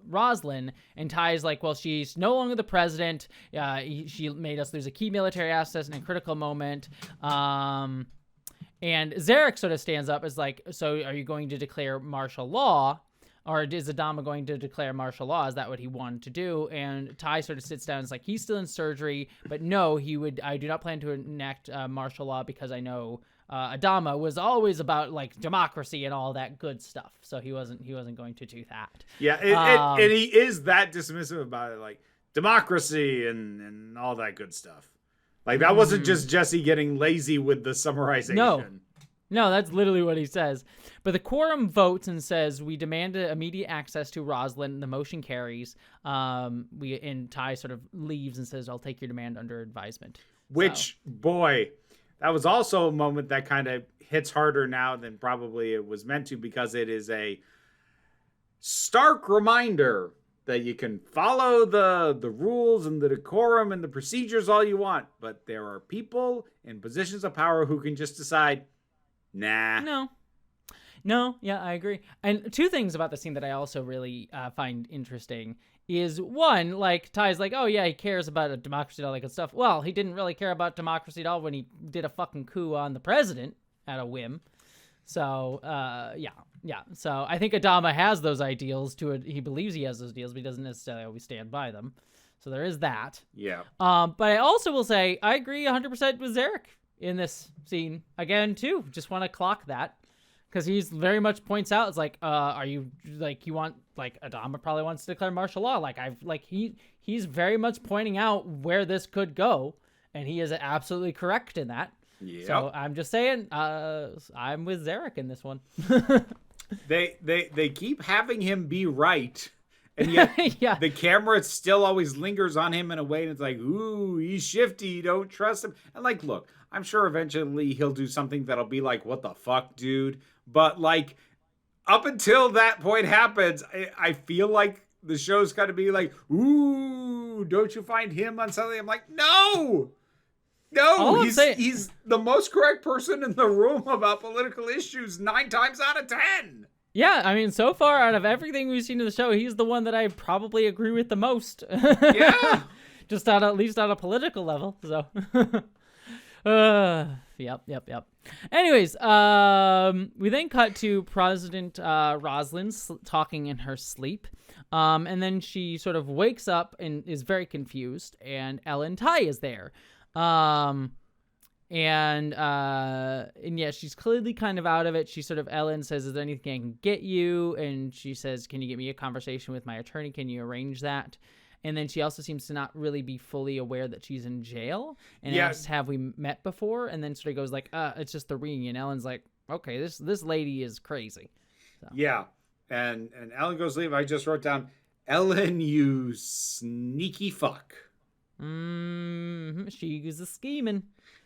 Roslyn, and Ty's like, well, she's no longer the president. She made us lose a key military asset in a critical moment. And Zarek sort of stands up as like, so are you going to declare martial law? Or is Adama going to declare martial law? Is that what he wanted to do? And Tigh sort of sits down and is like, he's still in surgery, but no, I do not plan to enact martial law, because I know Adama was always about like democracy and all that good stuff. So he wasn't going to do that. Yeah, and he is that dismissive about it, like democracy and all that good stuff. Like, that wasn't just Jesse getting lazy with the summarization. No, that's literally what he says. But the quorum votes and says, we demand immediate access to Roslyn. The motion carries. And Tigh sort of leaves and says, I'll take your demand under advisement. Which, boy, that was also a moment that kind of hits harder now than probably it was meant to, because it is a stark reminder that you can follow the rules and the decorum and the procedures all you want, but there are people in positions of power who can just decide, nah. No, yeah, I agree. And two things about the scene that I also really find interesting is, one, like, Ty's like, oh yeah, he cares about a democracy and all that good stuff. Well, he didn't really care about democracy at all when he did a fucking coup on the president at a whim. So, yeah. So I think Adama has those ideals he believes he has those ideals, but he doesn't necessarily always stand by them. So there is that. Yeah. But I also will say I agree 100% with Zarek in this scene again too. Just want to clock that because he's very much points out it's like, are you like you want like Adama probably wants to declare martial law? Like he's very much pointing out where this could go, and he is absolutely correct in that. Yeah. So I'm just saying, I'm with Zarek in this one. They keep having him be right, and yet yeah. the camera still always lingers on him in a way, and it's like, ooh, he's shifty. You don't trust him. And like, look, I'm sure eventually he'll do something that'll be like, what the fuck, dude? But like, up until that point happens, I feel like the show's got to be like, ooh, don't you find him unsettling? I'm like, no. No, he's the most correct person in the room about political issues 9 times out of 10. Yeah, I mean, so far out of everything we've seen in the show, he's the one that I probably agree with the most. Yeah. Just at least on a political level. So, yep. Anyways, we then cut to President Rosalind talking in her sleep. And then she sort of wakes up and is very confused, and Ellen Tigh is there. And yeah, she's clearly kind of out of it. She sort of, Ellen says, is there anything I can get you? And she says, can you get me a conversation with my attorney? Can you arrange that? And then she also seems to not really be fully aware that she's in jail and asks, have we met before? And then sort of goes like, it's just the reunion. Ellen's like, okay, this lady is crazy. So. Yeah. And Ellen goes leave. I just wrote down, Ellen, you sneaky fuck. She's a scheming.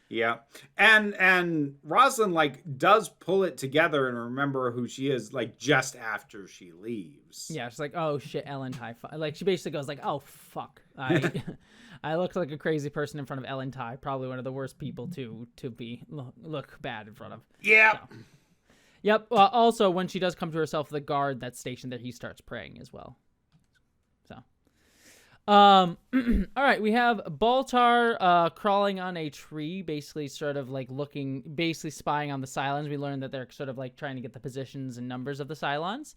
Yeah. And Rosalind like does pull it together and remember who she is like just after she leaves. Yeah, she's like, oh shit, Ellen Tigh. Like she basically goes like, oh fuck. I look like a crazy person in front of Ellen Tigh, probably one of the worst people to be look bad in front of. Yeah. So. Yep. Also, when she does come to herself, the guard that's stationed there, he starts praying as well. All right, we have Baltar crawling on a tree, basically sort of like basically spying on the Cylons. We learned that they're sort of like trying to get the positions and numbers of the Cylons.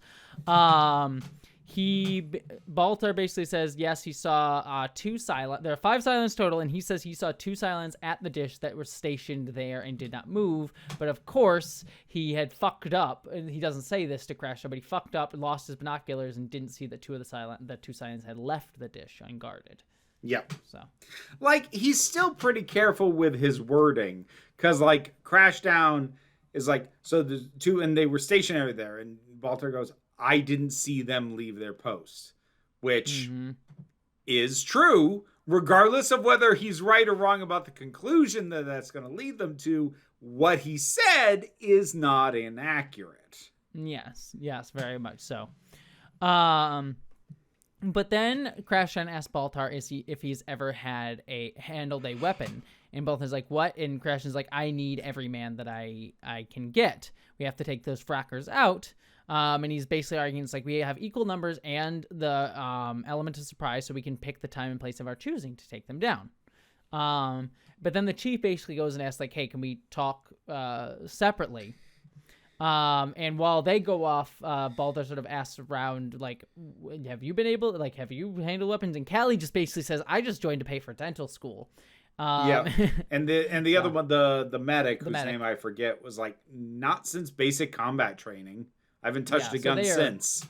Baltar basically says, yes, he saw 2 Cylons. There are 5 Cylons total, and he says he saw 2 Cylons at the dish that were stationed there and did not move. But of course, he had fucked up, and he doesn't say this to Crasher, but he fucked up, lost his binoculars, and didn't see that 2 Cylons had left the dish unguarded. Yep. So, like, he's still pretty careful with his wording, because like Crashdown is like, so the 2, and they were stationary there, and Baltar goes, I didn't see them leave their post, which is true, regardless of whether he's right or wrong about the conclusion that that's going to lead them to. What he said is not inaccurate. Yes, very much so. But then Crashdown asks Baltar if he's ever handled a weapon, and Baltar's like, what? And Crashdown's like, I need every man that I can get. We have to take those frackers out. And he's basically arguing, it's like we have equal numbers and the element of surprise, so we can pick the time and place of our choosing to take them down. But then the chief basically goes and asks, like, hey, can we talk separately? And while they go off, Baltar sort of asks around, like, have you handled weapons? And Callie just basically says, I just joined to pay for dental school. Yeah, and the other one, the medic, whose name I forget, was like, not since basic combat training. I haven't touched a gun since.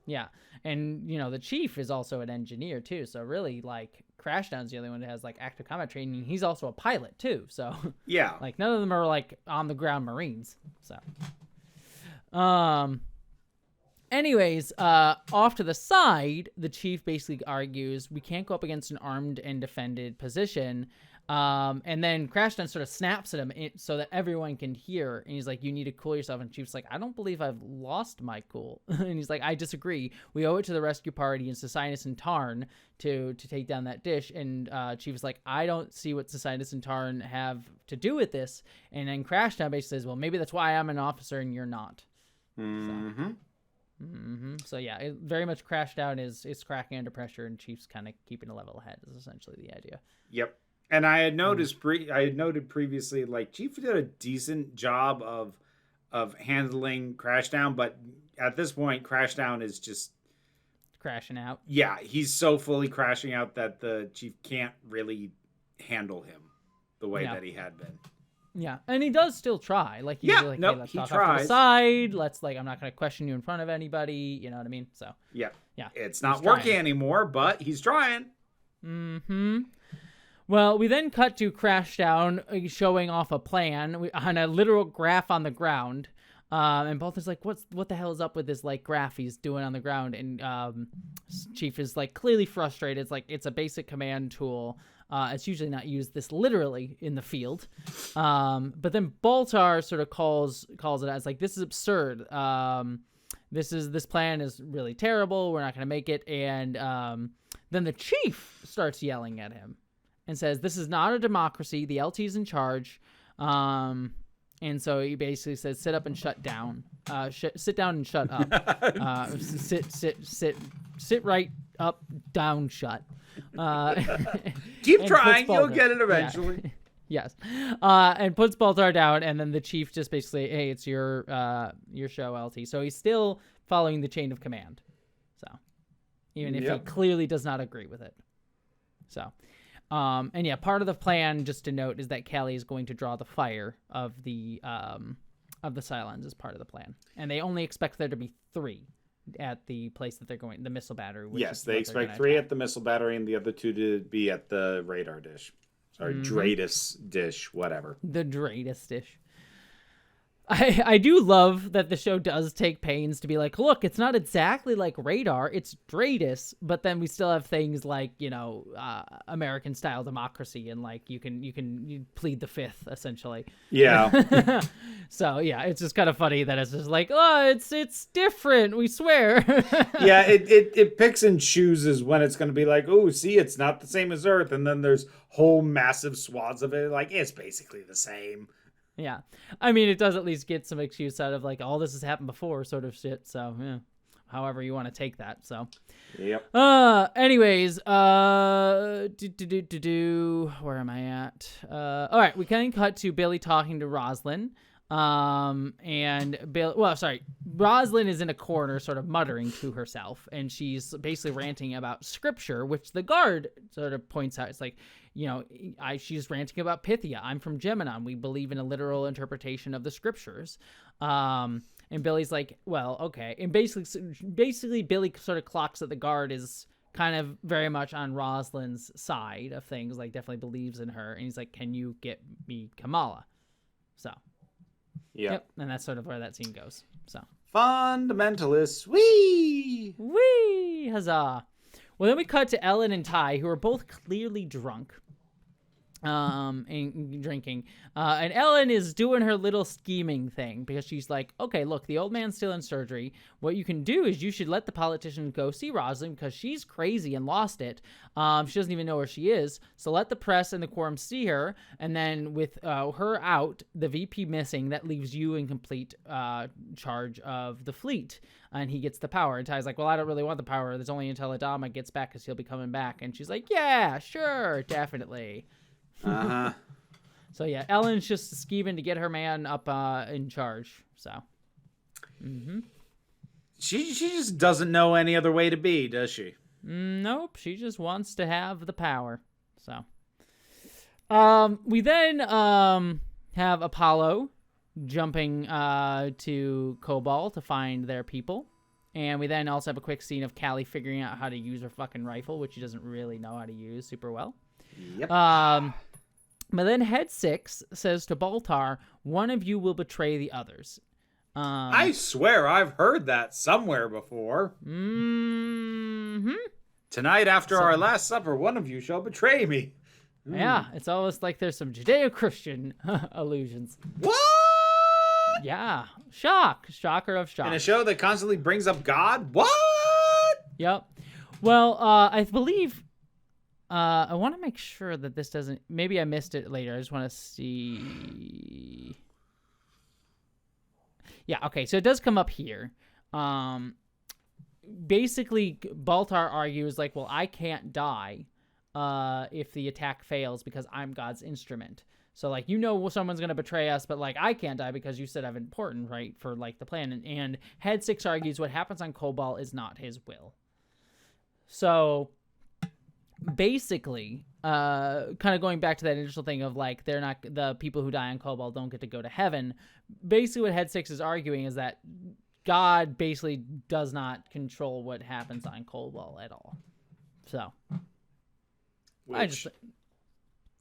Yeah, and the chief is also an engineer too. So really, like, Crashdown's the only one that has like active combat training. He's also a pilot too. So yeah, like none of them are like on the ground Marines. So, anyways, off to the side, the chief basically argues we can't go up against an armed and defended position. And then Crashdown sort of snaps at him so that everyone can hear. And he's like, you need to cool yourself. And Chief's like, I don't believe I've lost my cool. And he's like, I disagree. We owe it to the rescue party and Societas and Tarn to take down that dish. And Chief's like, I don't see what Societas and Tarn have to do with this. And then Crashdown basically says, well, maybe that's why I'm an officer and you're not. So yeah, very much Crashdown is cracking under pressure, and Chief's kind of keeping a level ahead is essentially the idea. Yep. And I had noticed I had noted previously, like, Chief did a decent job of of handling Crashdown, but at this point, Crashdown is just crashing out. Yeah, he's so fully crashing out that the chief can't really handle him the way that he had been. Yeah, and he does still try. Like, he's like, hey, let's talk off to the side. Let's, like, I'm not going to question you in front of anybody. You know what I mean? So. Yeah. It's not working anymore, but he's trying. Mm-hmm. Well, we then cut to Crashdown showing off a plan on a literal graph on the ground. And Baltar's like, what the hell is up with this, like, graph he's doing on the ground? And Chief is, like, clearly frustrated. It's like, it's a basic command tool. It's usually not used this literally in the field. But then Baltar sort of calls it as, like, this is absurd. This plan is really terrible. We're not going to make it. And then the chief starts yelling at him and says, this is not a democracy. The LT's in charge. And so he basically says, sit up and shut down. Sit down and shut up. Sit right up, down, shut. Keep trying. You'll get it eventually. Yeah. Yes. And puts Baltar down, and then the chief just basically, hey, it's your show, LT. So he's still following the chain of command. So even if he clearly does not agree with it. So. And yeah, part of the plan, just to note, is that Callie is going to draw the fire of the Cylons as part of the plan. And they only expect there to be 3 at the place that they're going, the missile battery. Yes, they expect 3 at the missile battery and the other 2 to be at the radar dish. Sorry, Dratus dish, whatever. The Dratus dish. I do love that the show does take pains to be like, look, it's not exactly like radar, it's Dratus, but then we still have things like, you know, American style democracy, and like you plead the fifth essentially. Yeah. So yeah, it's just kind of funny that it's just like, oh, it's different, we swear. Yeah, it picks and chooses when it's going to be like, oh, see, it's not the same as Earth, and then there's whole massive swaths of it like it's basically the same. Yeah. I mean, it does at least get some excuse out of like, all this has happened before sort of shit. So, yeah. However you want to take that. So, yep. Anyways, where am I at? All right. We can cut to Billy talking to Roslyn. Roslyn is in a corner sort of muttering to herself, and she's basically ranting about scripture, which the guard sort of points out. It's like, you know, she's ranting about Pythia. I'm from Geminon. We believe in a literal interpretation of the scriptures. And Billy's like, well, okay. And basically Billy sort of clocks that the guard is kind of very much on Roslyn's side of things, like definitely believes in her. And he's like, can you get me Kamala? So. Yep. And that's sort of where that scene goes. So. Fundamentalists. Whee! Whee! Huzzah. Well, then we cut to Ellen and Tigh, who are both clearly drunk. And drinking. And Ellen is doing her little scheming thing because she's like, okay, look, the old man's still in surgery. What you can do is you should let the politician go see Rosalind because she's crazy and lost it. She doesn't even know where she is. So let the press and the quorum see her. And then with her out, the VP missing, that leaves you in complete charge of the fleet. And he gets the power. And Ty's like, well, I don't really want the power. There's only until Adama gets back because he'll be coming back. And she's like, yeah, sure, definitely. Uh-huh. So yeah, Ellen's just scheming to get her man up in charge. So, she just doesn't know any other way to be, does she? Nope, she just wants to have the power. So, we then have Apollo jumping to Kobol to find their people, and we then also have a quick scene of Callie figuring out how to use her fucking rifle, which she doesn't really know how to use super well. Yep. But then Head 6 says to Baltar, one of you will betray the others. I swear I've heard that somewhere before. Mm-hmm. Tonight after our last supper, one of you shall betray me. Yeah, it's almost like there's some Judeo-Christian allusions. What? Yeah. Shocker of shock. In a show that constantly brings up God? What? Yep. Well, I believe... I want to make sure that this doesn't... Maybe I missed it later. I just want to see... Yeah, okay. So it does come up here. Basically, Baltar argues, like, well, I can't die if the attack fails because I'm God's instrument. So, like, someone's going to betray us, but, like, I can't die because you said I'm important, right, for, like, the plan. And Head 6 argues what happens on Kobol is not his will. So, basically, kind of going back to that initial thing of, like, the people who die on Kobol don't get to go to heaven. Basically, what Head 6 is arguing is that God basically does not control what happens on Kobol at all. So,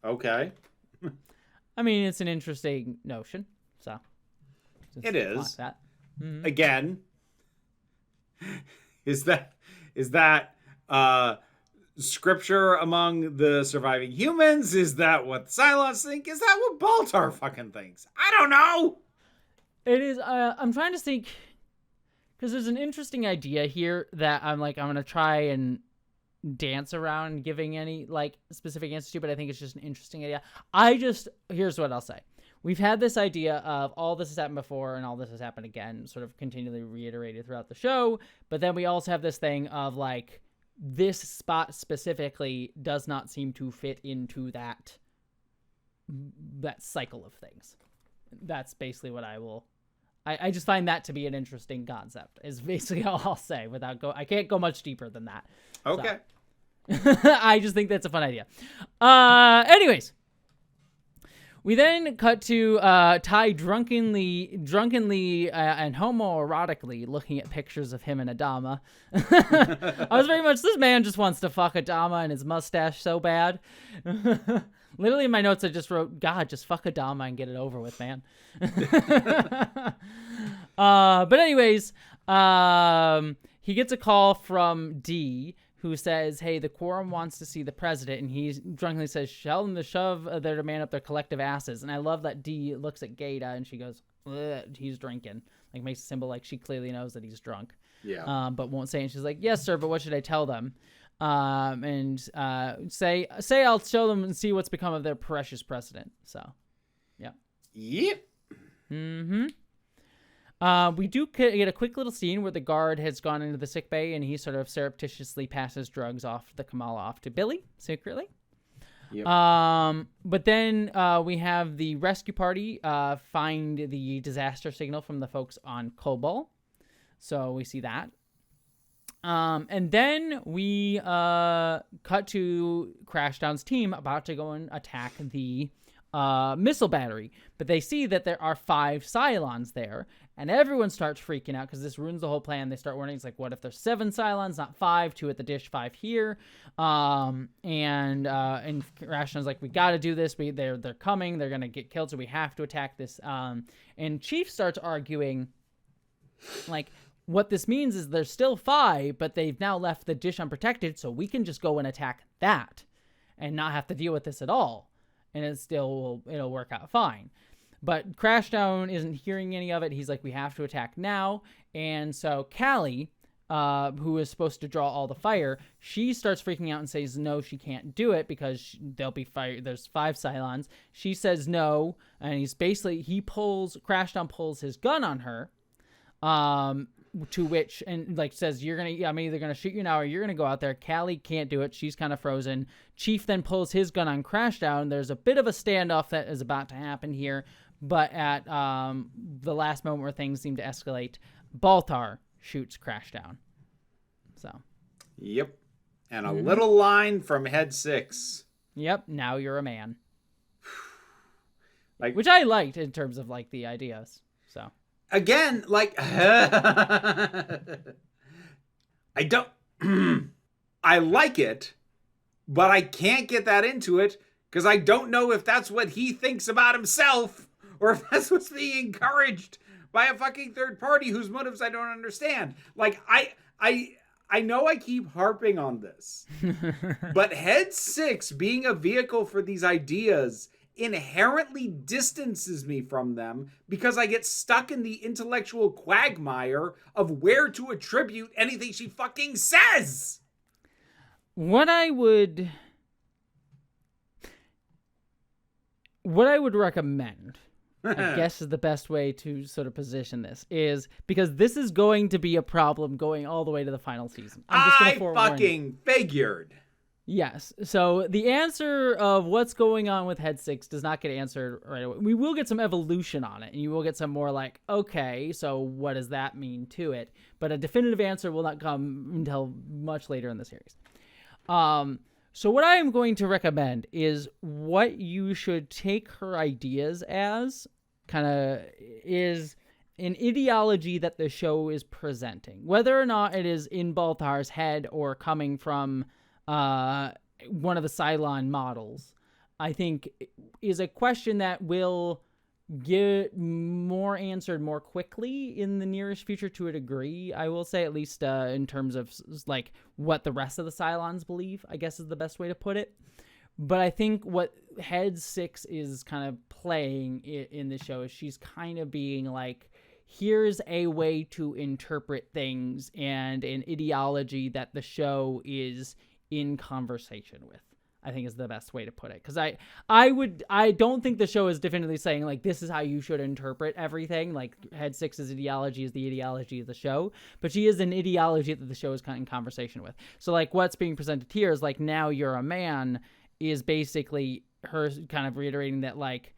Okay. I mean, it's an interesting notion. So it is. That. Mm-hmm. Again, is that scripture among the surviving humans? Is that what the Cylons think? Is that what Baltar fucking thinks? I don't know. It is. I'm trying to think, because there's an interesting idea here that I'm gonna try and dance around giving any like specific answers to, but I think it's just an interesting idea. Here's what I'll say. We've had this idea of all this has happened before and all this has happened again, sort of continually reiterated throughout the show, but then we also have this thing of like, this spot specifically does not seem to fit into that cycle of things. That's basically what I just find that to be an interesting concept, is basically all I'll say I can't go much deeper than that. Okay. So. I just think that's a fun idea. Anyways, we then cut to Tigh drunkenly and homoerotically looking at pictures of him and Adama. I was very much, this man just wants to fuck Adama and his mustache so bad. Literally in my notes I just wrote, God, just fuck Adama and get it over with, man. But anyways, he gets a call from D, who says, hey, the quorum wants to see the president, and he drunkenly says, tell them to shove their demand up their collective asses. And I love that D looks at Gaeta, and she goes, he's drinking. Like, makes a symbol like she clearly knows that he's drunk. Yeah. But won't say, and she's like, yes, sir, but what should I tell them? Say I'll show them and see what's become of their precious president. So, yeah. Yep. Mm-hmm. We do get a quick little scene where the guard has gone into the sickbay and he sort of surreptitiously passes drugs the Kamala off to Billy secretly. Yep. But then we have the rescue party find the disaster signal from the folks on Kobol. So we see that. And then we cut to Crashdown's team about to go and attack the missile battery, but they see that there are 5 Cylons there, and everyone starts freaking out because this ruins the whole plan. They start wondering, it's like, what if there's 7 Cylons, not 5, 2 at the dish, 5 here? And Crashdown's like, we got to do this. They're coming. They're gonna get killed, so we have to attack this. And Chief starts arguing, like, what this means is there's still 5, but they've now left the dish unprotected, so we can just go and attack that and not have to deal with this at all. And it'll work out fine. But Crashdown isn't hearing any of it. He's like, we have to attack now. And so Callie, who is supposed to draw all the fire, she starts freaking out and says no, she can't do it because there'll be fire. There's 5 Cylons. She says no, and Crashdown pulls his gun on her. To which, and like says, I'm either gonna shoot you now or you're gonna go out there. Callie can't do it. She's kind of frozen. Chief then pulls his gun on Crashdown. There's a bit of a standoff that is about to happen here, but at the last moment where things seem to escalate, Baltar shoots Crashdown. So. Yep. And a little line from Head 6. Yep. Now you're a man. Like, which I liked in terms of like the ideas. So. Again, like, I don't, I like it, but I can't get that into it because I don't know if that's what he thinks about himself or if that's what's being encouraged by a fucking third party whose motives I don't understand. Like, I know I keep harping on this, but Head 6 being a vehicle for these ideas inherently distances me from them because I get stuck in the intellectual quagmire of where to attribute anything she fucking says. What I would recommend, I guess is the best way to sort of position this, is because this is going to be a problem going all the way to the final season. I fucking figured. Yes. So the answer of what's going on with Head 6 does not get answered right away. We will get some evolution on it, and you will get some more like, okay, so what does that mean to it? But a definitive answer will not come until much later in the series. So what I am going to recommend is what you should take her ideas as kind of is an ideology that the show is presenting. Whether or not it is in Baltar's head or coming from one of the Cylon models, I think is a question that will get more answered more quickly in the nearest future to a degree. I will say, at least in terms of like what the rest of the Cylons believe, I guess is the best way to put it. But I think what Head 6 is kind of playing in the show is she's kind of being like, here's a way to interpret things and an ideology that the show is in conversation with, I think is the best way to put it. Because I don't think the show is definitively saying like this is how you should interpret everything. Like Head 6's ideology is the ideology of the show, but she is an ideology that the show is kind of in conversation with. So like what's being presented here is like, now you're a man is basically her kind of reiterating that like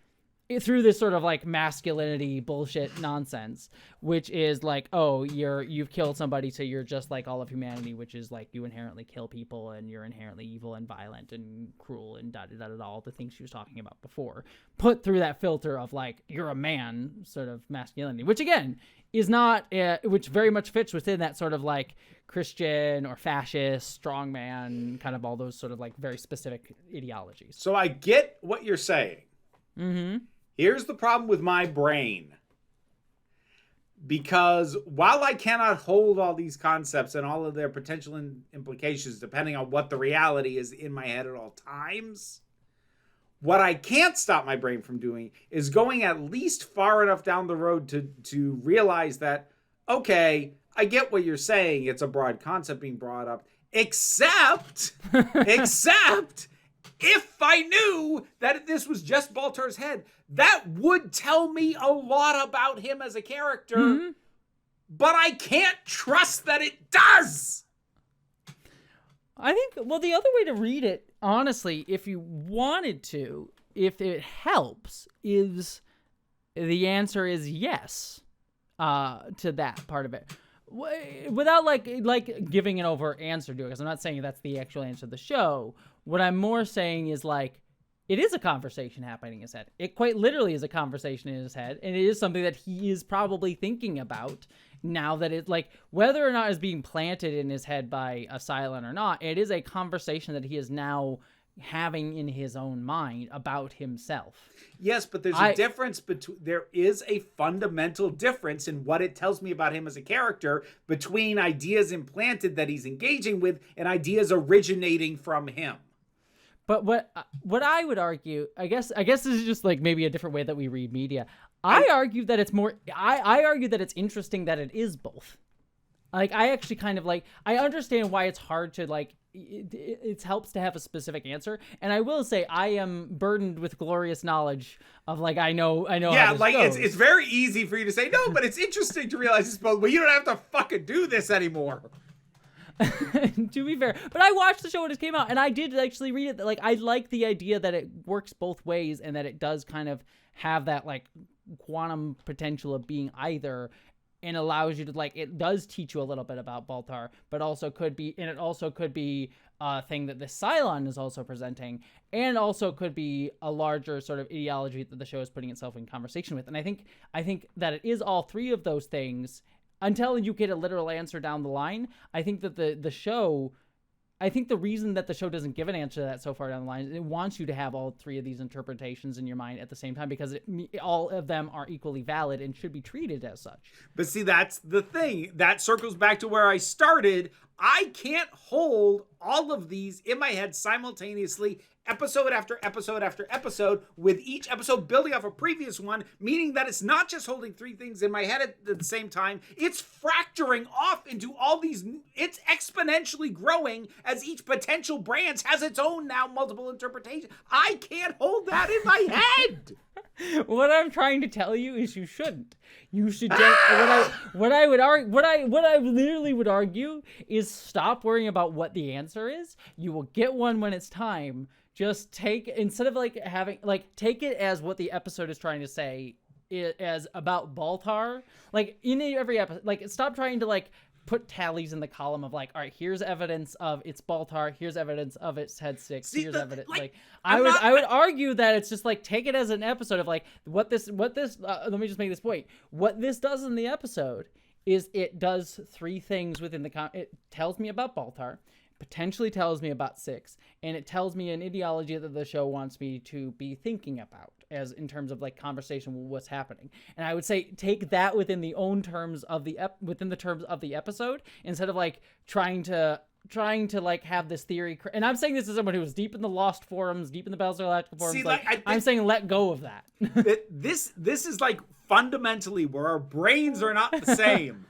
through this sort of like masculinity bullshit nonsense, which is like, oh, you've killed somebody, so you're just like all of humanity, which is like you inherently kill people and you're inherently evil and violent and cruel and all the things she was talking about before, put through that filter of like you're a man sort of masculinity, which again is not which very much fits within that sort of like Christian or fascist strongman kind of all those sort of like very specific ideologies. So I get what you're saying. Mm-hmm. Here's the problem with my brain. Because while I cannot hold all these concepts and all of their potential implications, depending on what the reality is in my head at all times, what I can't stop my brain from doing is going at least far enough down the road to realize that, okay, I get what you're saying. It's a broad concept being brought up, except if I knew that this was just Baltar's head, that would tell me a lot about him as a character, mm-hmm. but I can't trust that it does. I think, well, the other way to read it, honestly, if you wanted to, if it helps, is the answer is yes to that part of it. Without like giving an over answer to it, because I'm not saying that's the actual answer to the show. What I'm more saying is like, it is a conversation happening in his head. It quite literally is a conversation in his head, and it is something that he is probably thinking about now that it's like, whether or not it's being planted in his head by a Cylon or not, it is a conversation that he is now having in his own mind about himself. Yes, but there's a difference between, there is a fundamental difference in what it tells me about him as a character between ideas implanted that he's engaging with and ideas originating from him. But what I would argue, I guess this is just like maybe a different way that we read media. I argue that it's more, I argue that it's interesting that it is both. Like, I actually kind of like, I understand why it's hard to like, it helps to have a specific answer. And I will say I am burdened with glorious knowledge of like, I know. Yeah, like goes. It's very easy for you to say, no, but it's interesting to realize it's both, but you don't have to fucking do this anymore. To be fair, but I watched the show when it came out, and I did actually read it. Like, I like the idea that it works both ways, and that it does kind of have that like quantum potential of being either, and allows you to like, it does teach you a little bit about Baltar, but also could be, and it also could be a thing that the Cylon is also presenting, and also could be a larger sort of ideology that the show is putting itself in conversation with. And I think that it is all three of those things. Until you get a literal answer down the line, I think that the show, I think the reason that the show doesn't give an answer to that so far down the line is it wants you to have all three of these interpretations in your mind at the same time, because all of them are equally valid and should be treated as such. But see, that's the thing. That circles back to where I started. I can't hold all of these in my head simultaneously, episode after episode after episode, with each episode building off a previous one, meaning that it's not just holding three things in my head at the same time, it's fracturing off into all these, it's exponentially growing as each potential branch has its own now multiple interpretation. I can't hold that in my head. What I'm trying to tell you is you shouldn't. You should just what I would argue what I literally would argue is stop worrying about what the answer is. You will get one when it's time. Just take, instead of like having like, take it as what the episode is trying to say, as about Baltar. Like in every episode, like stop trying to like put tallies in the column of like, all right, here's evidence of it's Baltar, here's evidence of it's head 6, here's evidence. Like I would argue that it's just like, take it as an episode of like what this let me just make this point. What this does in the episode is it does 3 things within the it tells me about Baltar, potentially tells me about 6, and it tells me an ideology that the show wants me to be thinking about, as in terms of like conversation with what's happening. And I would say take that within the own terms of the within the terms of the episode, instead of like trying to like have this theory. And I'm saying this as someone who was deep in the Lost forums, deep in the Battlestar Galactica forums. See, like, I'm saying let go of that. This is like fundamentally where our brains are not the same.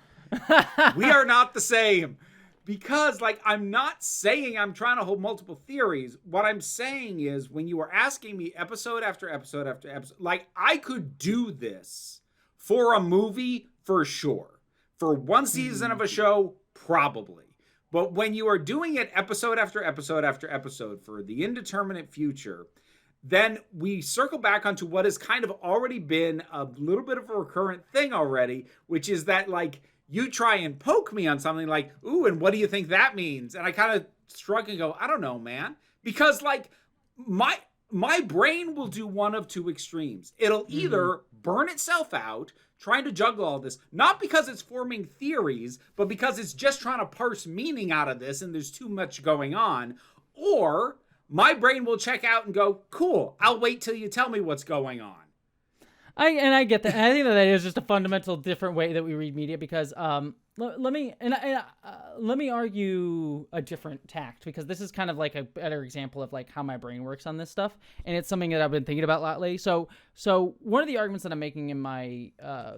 We are not the same. Because, like, I'm not saying I'm trying to hold multiple theories. What I'm saying is, when you are asking me episode after episode after episode, like, I could do this for a movie for sure. For one season of a show, probably. But when you are doing it episode after episode after episode for the indeterminate future, then we circle back onto what has kind of already been a little bit of a recurrent thing already, which is that, like, you try and poke me on something like, ooh, and what do you think that means? And I kind of shrug and go, I don't know, man. Because, like, my brain will do one of 2 extremes. It'll either burn itself out trying to juggle all this, not because it's forming theories, but because it's just trying to parse meaning out of this and there's too much going on. Or my brain will check out and go, cool, I'll wait till you tell me what's going on. I get that. And I think that is just a fundamental different way that we read media, because let me argue a different tact, because this is kind of like a better example of like how my brain works on this stuff, and it's something that I've been thinking about lately. So one of the arguments that I'm making in my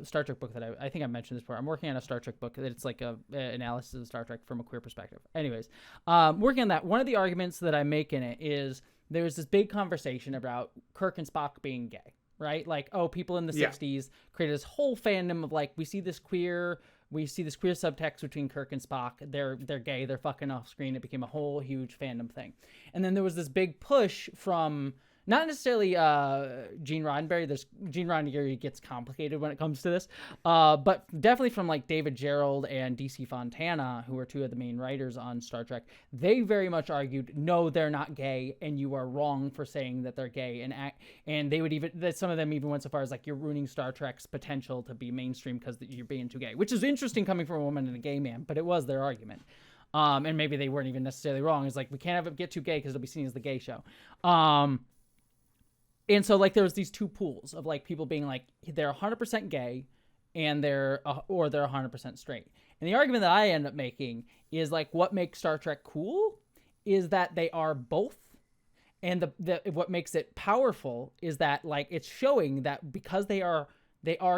Star Trek book that I think I mentioned this before. I'm working on a Star Trek book that it's like a analysis of Star Trek from a queer perspective. Anyways, working on that, one of the arguments that I make in it is there's this big conversation about Kirk and Spock being gay. Right? Like, oh, people in the 60s created this whole fandom of like, we see this queer subtext between Kirk and Spock. They're gay. They're fucking off screen. It became a whole huge fandom thing. And then there was this big push from not necessarily Gene Roddenberry. Gene Roddenberry gets complicated when it comes to this, but definitely from like David Gerrold and DC Fontana, who are 2 of the main writers on Star Trek. They very much argued, no, they're not gay, and you are wrong for saying that they're gay. And they would even, some of them even went so far as like, you're ruining Star Trek's potential to be mainstream because you're being too gay, which is interesting coming from a woman and a gay man, but it was their argument. And maybe they weren't even necessarily wrong. It's like, we can't have it get too gay because it'll be seen as the gay show. And so, like, there was these 2 pools of, like, people being, like, they're 100% gay and they're 100% straight. And the argument that I end up making is, like, what makes Star Trek cool is that they are both. And what makes it powerful is that, like, it's showing that because they are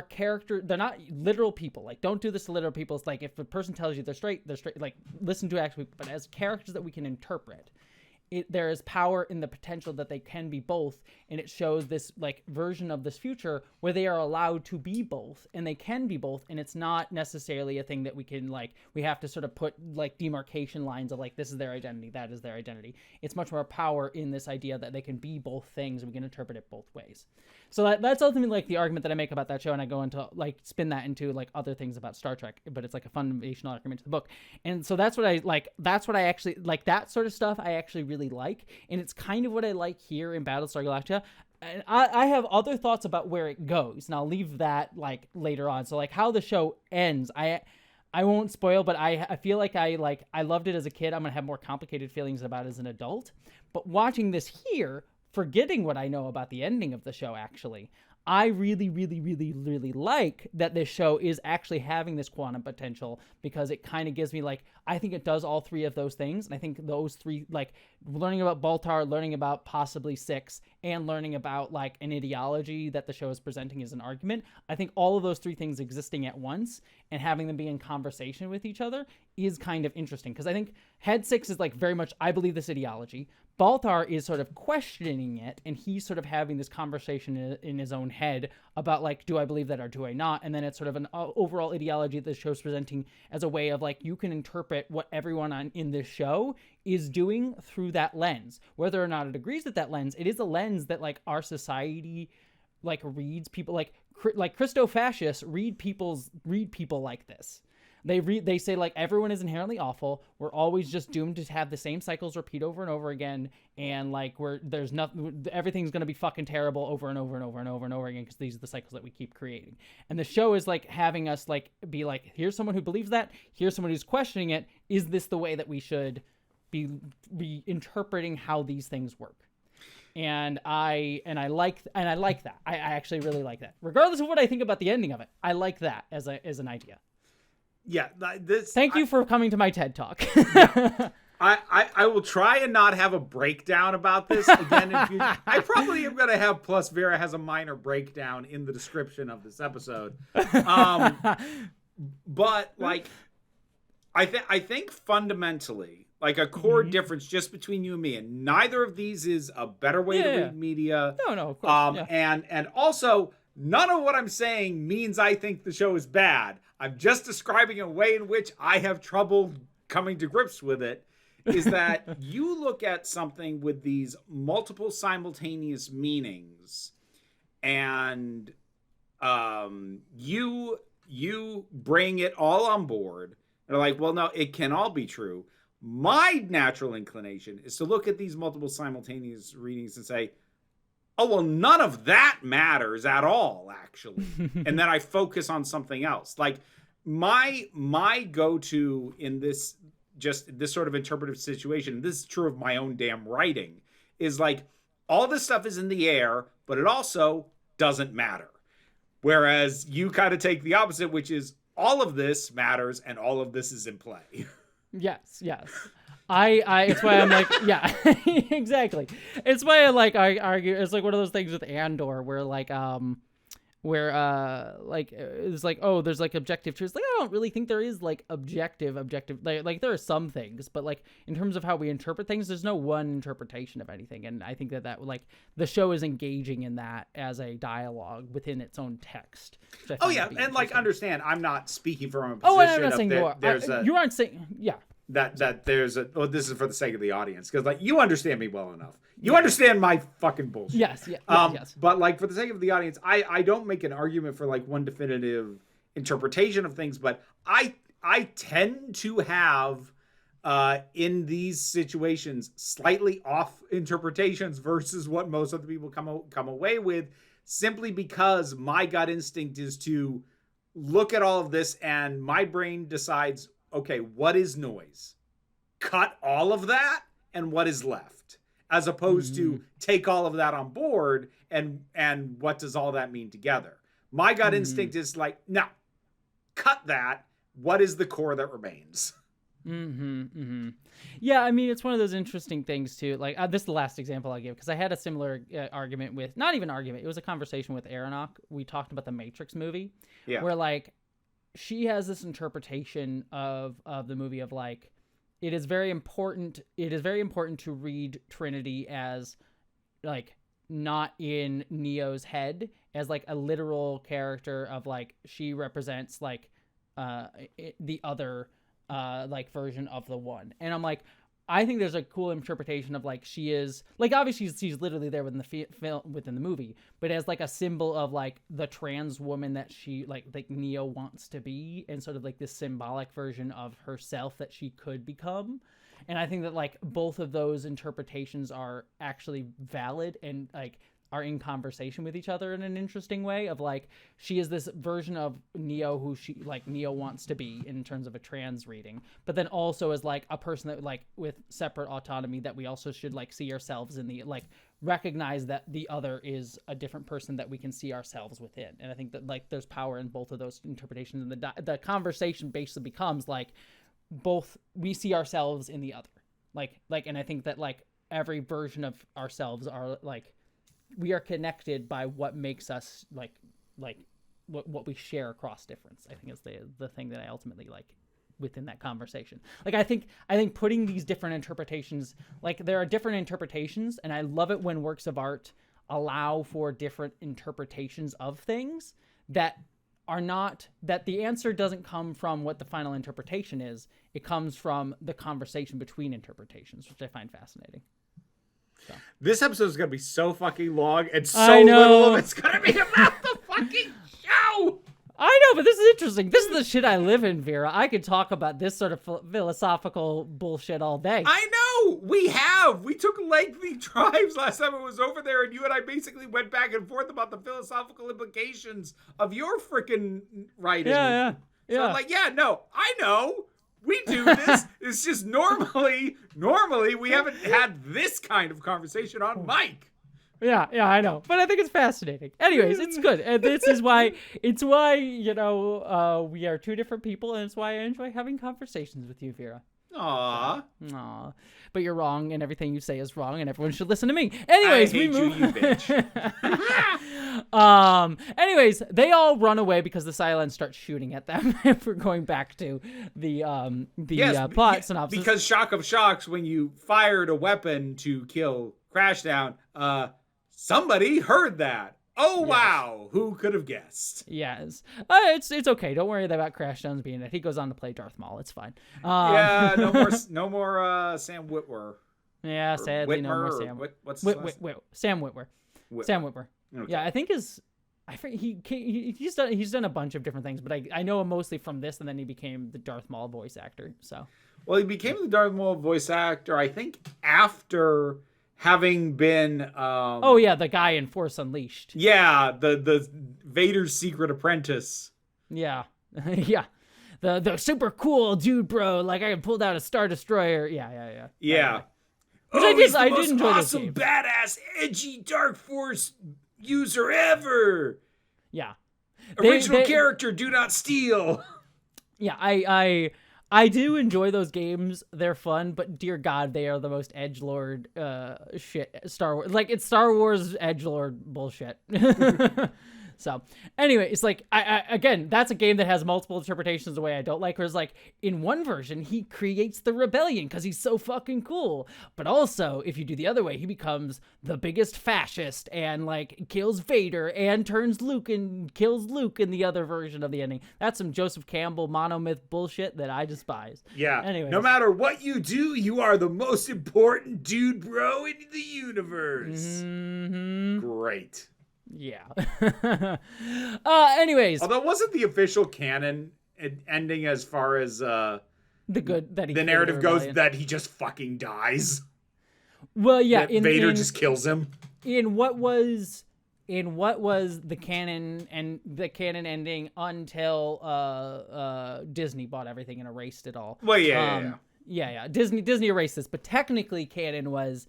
character, they're not literal people. Like, don't do this to literal people. It's like, if a person tells you they're straight. Like, listen to actually, but as characters that we can interpret. There is power in the potential that they can be both, and it shows this like version of this future where they are allowed to be both, and they can be both, and it's not necessarily a thing that we can like, we have to sort of put like demarcation lines of like, this is their identity, that is their identity. It's much more power in this idea that they can be both things, and we can interpret it both ways. So that's ultimately like the argument that I make about that show, and I go into like spin that into like other things about Star Trek, but it's like a foundational argument to the book. And so that's what I like, that's what I actually like, that sort of stuff I actually really like, and it's kind of what I like here in Battlestar Galactica. And I have other thoughts about where it goes, and I'll leave that like later on. So like how the show ends, I won't spoil, but I feel like I loved it as a kid. I'm gonna have more complicated feelings about it as an adult, but watching this here, forgetting what I know about the ending of the show, actually, I really, really, really, really like that this show is actually having this quantum potential, because it kind of gives me like, I think it does all 3 of those things. And I think those 3, like learning about Baltar, learning about possibly 6, and learning about like an ideology that the show is presenting as an argument, I think all of those 3 things existing at once and having them be in conversation with each other is kind of interesting. Because I think Head 6 is like very much, I believe this ideology. Baltar is sort of questioning it, and he's sort of having this conversation in his own head about like, do I believe that or do I not? And then it's sort of an overall ideology that the show's presenting as a way of like, you can interpret what everyone in this show is doing through that lens. Whether or not it agrees with that lens, it is a lens that like our society like reads people like Christo-fascists read people like this. They say like everyone is inherently awful. We're always just doomed to have the same cycles repeat over and over again. And like there's nothing, everything's going to be fucking terrible over and over and over and over and over again. Cause these are the cycles that we keep creating. And the show is like having us like, be like, here's someone who believes that. Here's someone who's questioning it. Is this the way that we should be interpreting how these things work? And I like that. I actually really like that. Regardless of what I think about the ending of it, I like that as an idea. Yeah, Thank you for coming to my TED Talk. Yeah. I will try and not have a breakdown about this again in future. I probably am going to have, plus Vera has a minor breakdown in the description of this episode. But like, I think fundamentally, like a core difference just between you and me, and neither of these is a better way to read media. No, of course. And also, none of what I'm saying means I think the show is bad. I'm just describing a way in which I have trouble coming to grips with it, is that you look at something with these multiple simultaneous meanings, and you bring it all on board. And are like, well, no, it can all be true. My natural inclination is to look at these multiple simultaneous readings and say, oh, well, none of that matters at all, actually. And then I focus on something else. Like my go-to in this sort of interpretive situation, this is true of my own damn writing, is like all this stuff is in the air, but it also doesn't matter. Whereas you kind of take the opposite, which is all of this matters and all of this is in play. Yes. It's why I'm like, yeah, exactly. It's why I argue. It's like one of those things with Andor where it's like, oh, there's like objective truths. Like, I don't really think there is like objective, like there are some things, but like in terms of how we interpret things, there's no one interpretation of anything. And I think that like the show is engaging in that as a dialogue within its own text. Oh yeah. And like, understand, I'm not speaking from a position I'm not saying you are. You aren't saying, yeah. That there's a, well, this is for the sake of the audience, because like you understand me well enough. You understand my fucking bullshit. Yes, yes. But like for the sake of the audience, I don't make an argument for like one definitive interpretation of things, but I tend to have in these situations slightly off interpretations versus what most other people come away with, simply because my gut instinct is to look at all of this and my brain decides, okay, what is noise? Cut all of that and what is left, as opposed to take all of that on board and what does all that mean together? My gut instinct is like, no, cut that. What is the core that remains? Yeah, I mean, it's one of those interesting things too. Like this is the last example I'll give, because I had a similar argument with, not even argument, it was a conversation with Aronach. We talked about the Matrix movie, where like she has this interpretation of the movie of like, it is very important to read Trinity as like not in Neo's head as like a literal character of like, she represents like the other like version of the one. And I'm like, I think there's a cool interpretation of like, she is like, obviously she's literally there within the film, within the movie, but as like a symbol of like the trans woman that she like Neo wants to be, and sort of like this symbolic version of herself that she could become. And I think that like both of those interpretations are actually valid and like are in conversation with each other in an interesting way of like, she is this version of Neo who she like Neo wants to be in terms of a trans reading, but then also as like a person that like with separate autonomy that we also should like see ourselves in the like, recognize that the other is a different person that we can see ourselves within. And I think that like there's power in both of those interpretations, and the conversation basically becomes like, both we see ourselves in the other, like and I think that like every version of ourselves are like, we are connected by what makes us like what we share across difference, I think, is the thing that I ultimately like within that conversation. Like, I think putting these different interpretations, like, there are different interpretations, and I love it when works of art allow for different interpretations of things that are not, that the answer doesn't come from what the final interpretation is. It comes from the conversation between interpretations, which I find fascinating. So. This episode is going to be so fucking long, and so little of it's going to be about the fucking show. I know, but this is interesting. This is the shit I live in, Vera. I could talk about this sort of philosophical bullshit all day. I know! We took lengthy drives last time I was over there, and you and I basically went back and forth about the philosophical implications of your freaking writing. Yeah. So I'm like, yeah, no, I know. We do this. It's just normally we haven't had this kind of conversation on mic. Yeah, I know. But I think it's fascinating. Anyways, it's good. And this is why, we are two different people, and it's why I enjoy having conversations with you, Vera. Aww. But you're wrong, and everything you say is wrong, and everyone should listen to me. Anyways, I hate you bitch. Anyways, they all run away because the Cylons start shooting at them. If we're going back to the plot synopsis. Because shock of shocks, when you fired a weapon to kill Crashdown, somebody heard that. Oh, yes. Wow. Who could have guessed? Yes. It's okay. Don't worry about Crashdown's being it. He goes on to play Darth Maul. It's fine. Yeah, no more Sam Witwer. Yeah, sadly, no more Sam. What's Sam Witwer. Sam Witwer. Okay. Yeah, I think he's done a bunch of different things, but I know him mostly from this, and then he became the Darth Maul voice actor. So. Well, he became the Darth Maul voice actor, I think, after having been the guy in Force Unleashed. Yeah, the Vader's secret apprentice. Yeah. Yeah. The super cool dude, bro. Like, I pulled out a Star Destroyer. Yeah. Which I did enjoy awesome, badass, edgy Dark Force user ever. Yeah. Original character, do not steal. Yeah, I do enjoy those games. They're fun, but dear God, they are the most edgelord shit. Star Wars, like, it's Star Wars edgelord bullshit. So, anyway, it's like, again, that's a game that has multiple interpretations the way I don't like. Whereas, like, in one version, he creates the rebellion because he's so fucking cool. But also, if you do the other way, he becomes the biggest fascist and, like, kills Vader and turns Luke and kills Luke in the other version of the ending. That's some Joseph Campbell monomyth bullshit that I despise. Yeah. Anyways. No matter what you do, you are the most important dude, bro, in the universe. Mm-hmm. Great. Yeah. Anyways. Although, wasn't the official canon ending as far as the narrative goes that he just fucking dies? Well, yeah. Vader just kills him. In what was the canon and the canon ending until Disney bought everything and erased it all. Well, yeah. Disney erased this, but technically canon was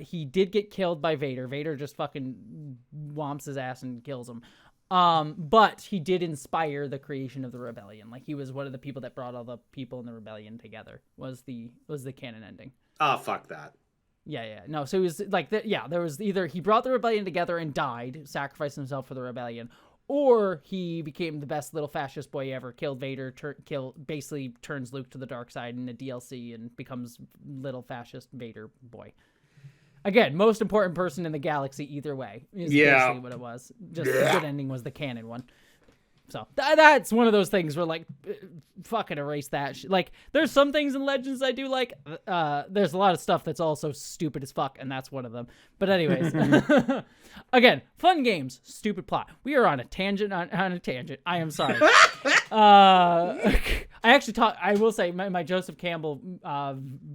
he did get killed by Vader. Vader just fucking whomps his ass and kills him. But he did inspire the creation of the rebellion. Like, he was one of the people that brought all the people in the rebellion together. Was the canon ending? Oh, fuck that. Yeah. No, so it was like that. Yeah, there was either he brought the rebellion together and died, sacrificed himself for the rebellion, or he became the best little fascist boy ever, killed Vader, basically turns Luke to the dark side in a DLC and becomes little fascist Vader boy. Again, most important person in the galaxy either way is basically what it was. Just the good ending was the canon one. So that's one of those things where, like, fucking erase that. Like, there's some things in Legends I do like. There's a lot of stuff that's also stupid as fuck, and that's one of them. But anyways, again, fun games, stupid plot. We are on a tangent. On a tangent. I am sorry. I will say my Joseph Campbell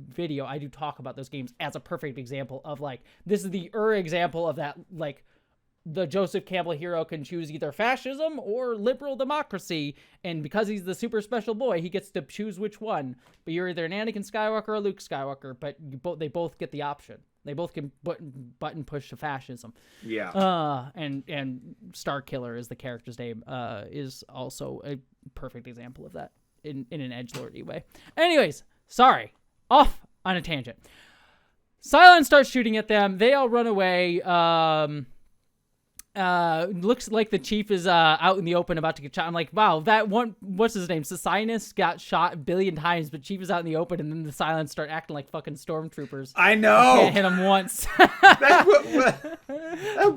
video, I do talk about those games as a perfect example of, like, this is the example of that, like, the Joseph Campbell hero can choose either fascism or liberal democracy, and because he's the super special boy, he gets to choose which one. But you're either an Anakin Skywalker or a Luke Skywalker, but they both get the option. They both can button push to fascism. Yeah. And Star Killer is the character's name, is also a perfect example of that in an edgelordy way. Anyways, sorry, off on a tangent. Cylon starts shooting at them. They all run away. looks like the chief is out in the open about to get shot. I'm like, wow, that one, what's his name? Sisinus got shot a billion times, but chief is out in the open, and then the Silence start acting like fucking stormtroopers. I know. Can't hit him once. That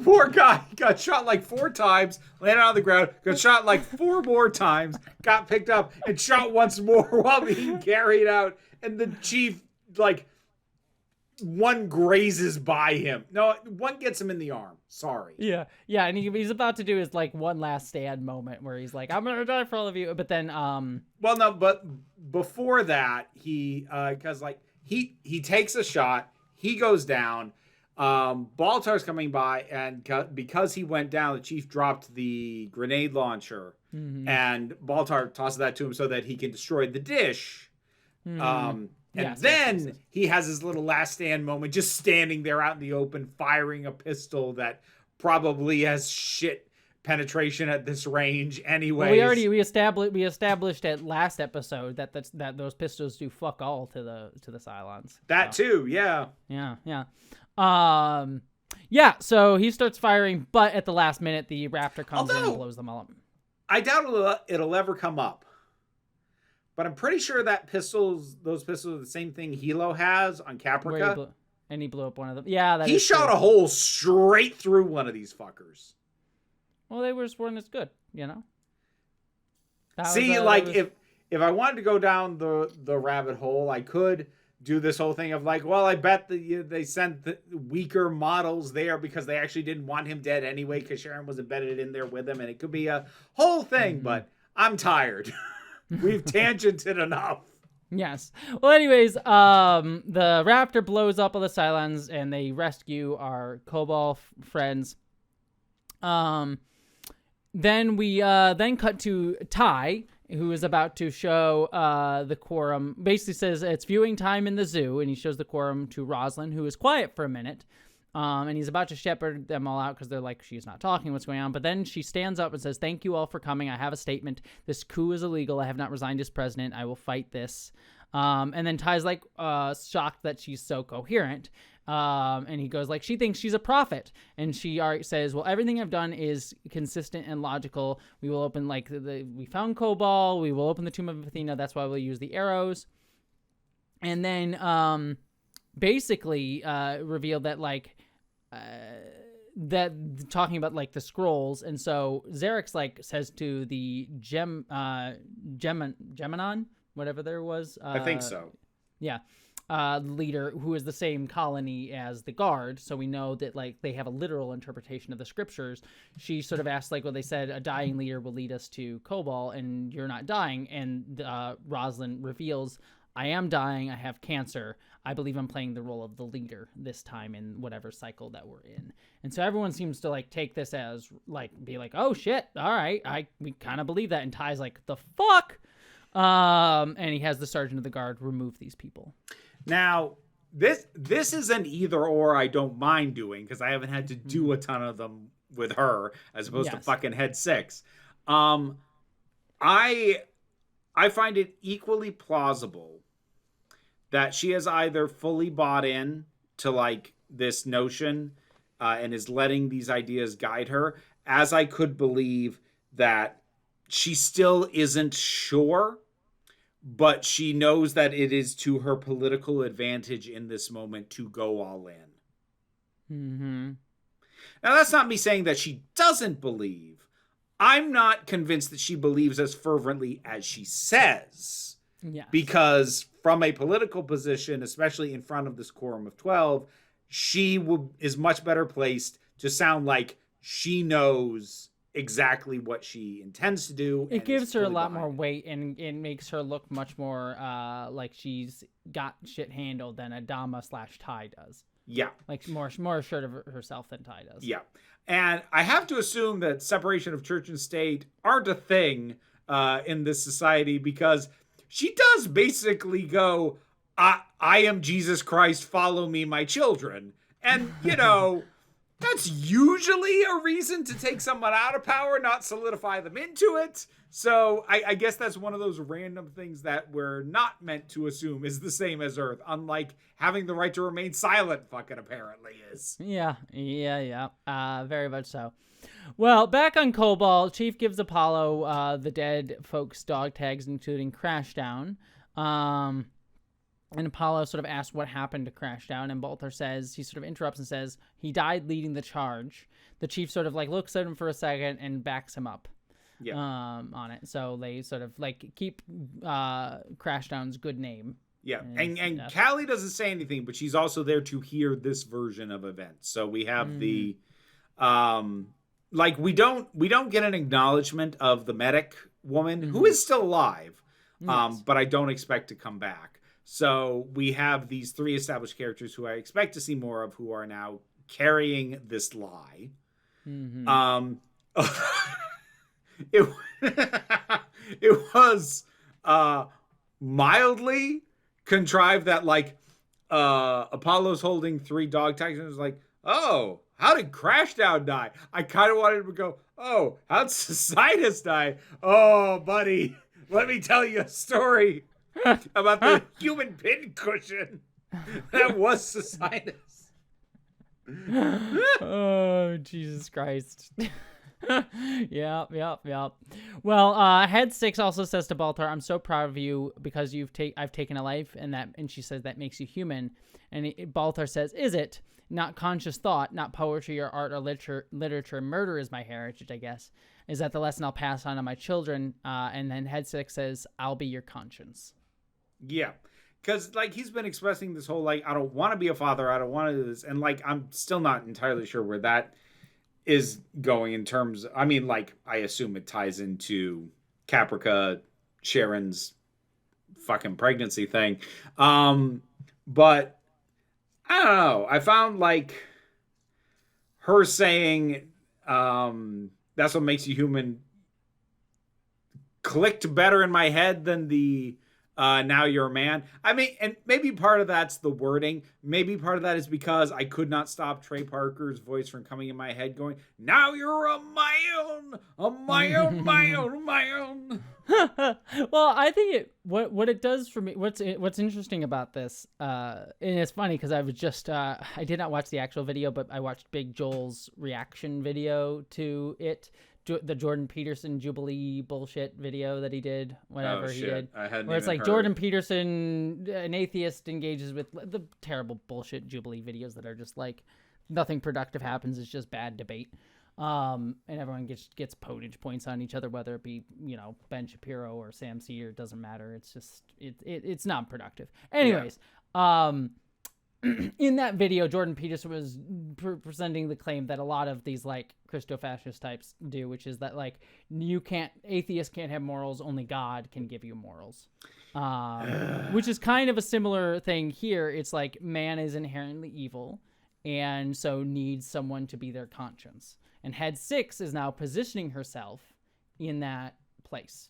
poor guy got shot like 4 times, landed on the ground, got shot like 4 more times, got picked up, and shot once more while being carried out. And the chief, like, one grazes by him. No, one gets him in the arm. Sorry. Yeah, and he's about to do his like one last stand moment where he's like, "I'm gonna die for all of you," but then Well, no, but before that, he because like he takes a shot, he goes down. Baltar's coming by, and because he went down, the chief dropped the grenade launcher, and Baltar tosses that to him so that he can destroy the dish. Then he has his little last stand moment, just standing there out in the open, firing a pistol that probably has shit penetration at this range anyway. Well, we established at last episode that those pistols do fuck all to the Cylons. That too, yeah. Yeah. So he starts firing, but at the last minute, the Raptor comes in and blows them all up. I doubt it'll ever come up. But I'm pretty sure those pistols are the same thing Hilo has on Caprica. And he blew up one of them. Yeah, he shot a hole straight through one of these fuckers. Well, they just weren't as good, you know? If I wanted to go down the rabbit hole, I could do this whole thing of like, well, I bet they sent the weaker models there because they actually didn't want him dead anyway because Sharon was embedded in there with him, and it could be a whole thing, but I'm tired. We've tangented enough. Yes. Well, anyways, the Raptor blows up all the Cylons, and they rescue our Kobol friends. Then we then cut to Tigh, who is about to show the quorum. Basically says it's viewing time in the zoo, and he shows the quorum to Rosalind, who is quiet for a minute. And he's about to shepherd them all out because they're like, she's not talking, what's going on? But then she stands up and says, "Thank you all for coming. I have a statement. This coup is illegal. I have not resigned as president. I will fight this." And then Ty's like shocked that she's so coherent. And he goes like, she thinks she's a prophet. And she says, well, everything I've done is consistent and logical. We will open like we found Kobol. We will open the tomb of Athena. That's why we'll use the arrows. And then basically revealed that like that talking about like the scrolls. And so Zarek's like says to the Geminon, whatever there was. I think so. Yeah. Leader who is the same colony as the guard. So we know that like they have a literal interpretation of the scriptures. She sort of asked like, well, they said a dying leader will lead us to Kobol and you're not dying. And Rosalind reveals, I am dying. I have cancer. I believe I'm playing the role of the leader this time in whatever cycle that we're in. And so everyone seems to like take this as like, be like, oh shit. All right. We kind of believe that. And Ty's like, the fuck? And he has the sergeant of the guard remove these people. Now, this is an either or I don't mind doing because I haven't had to do a ton of them with her as opposed to fucking Head 6. I find it equally plausible that she has either fully bought in to like this notion and is letting these ideas guide her, as I could believe that she still isn't sure, but she knows that it is to her political advantage in this moment to go all in. Mm-hmm. Now, that's not me saying that she doesn't believe. I'm not convinced that she believes as fervently as she says. Yeah. Because from a political position, especially in front of this quorum of 12, she is much better placed to sound like she knows exactly what she intends to do. It gives her a lot more weight, and it makes her look much more like she's got shit handled than Adama/Tigh does. Yeah. Like more assured of herself than Tigh does. Yeah. And I have to assume that separation of church and state aren't a thing in this society, because she does basically go, I am Jesus Christ, follow me, my children. And, you know, that's usually a reason to take someone out of power, not solidify them into it. So I guess that's one of those random things that we're not meant to assume is the same as Earth, unlike having the right to remain silent fucking apparently is. Yeah. Very much so. Well, back on Kobol, Chief gives Apollo the dead folks' dog tags, including Crashdown. And Apollo sort of asks what happened to Crashdown, and Baltar says, he sort of interrupts and says, he died leading the charge. The Chief sort of like looks at him for a second and backs him up on it. So they sort of like keep Crashdown's good name. Yeah, and Callie doesn't say anything, but she's also there to hear this version of events. So we have the we don't get an acknowledgement of the medic woman who is still alive, but I don't expect to come back. So we have these three established characters who I expect to see more of, who are now carrying this lie. It was mildly contrived that like Apollo's holding three dog tags and it was like, oh, how did Crashdown die? I kind of wanted to go, oh, how'd Societas die? Oh, buddy, let me tell you a story about the human pincushion that was Societas. Oh, Jesus Christ. Yep. Well, Head 6 also says to Baltar, I'm so proud of you because I've taken a life, and she says that makes you human. And Baltar says, is it? Not conscious thought, not poetry or art or literature. Murder is my heritage, I guess. Is that the lesson I'll pass on to my children? And then Head 6 says, I'll be your conscience. Yeah. Because, like, he's been expressing this whole, like, I don't want to be a father. I don't want to do this. And, like, I'm still not entirely sure where that is going in terms. I mean, like, I assume it ties into Caprica, Sharon's fucking pregnancy thing. But I don't know. I found, like, her saying, that's what makes you human clicked better in my head than the now you're a man. I mean, and maybe part of that's the wording. Maybe part of that is because I could not stop Trey Parker's voice from coming in my head going, now you're a man, my own. Well, I think what it does for me, what's interesting about this, and it's funny because I was just, I did not watch the actual video, but I watched Big Joel's reaction video to it. The Jordan Peterson Jubilee bullshit video that he did, whenever he did, where it's like Jordan Peterson, an atheist, engages with the terrible bullshit Jubilee videos that are just like nothing productive happens. It's just bad debate, and everyone gets potage points on each other, whether it be Ben Shapiro or Sam Seder. It doesn't matter. It's just it's not productive. Anyways, in that video, Jordan Peterson was presenting the claim that a lot of these like Christo-fascist types do, which is that like atheists can't have morals, only God can give you morals, which is kind of a similar thing here. It's like man is inherently evil and so needs someone to be their conscience. And Head 6 is now positioning herself in that place.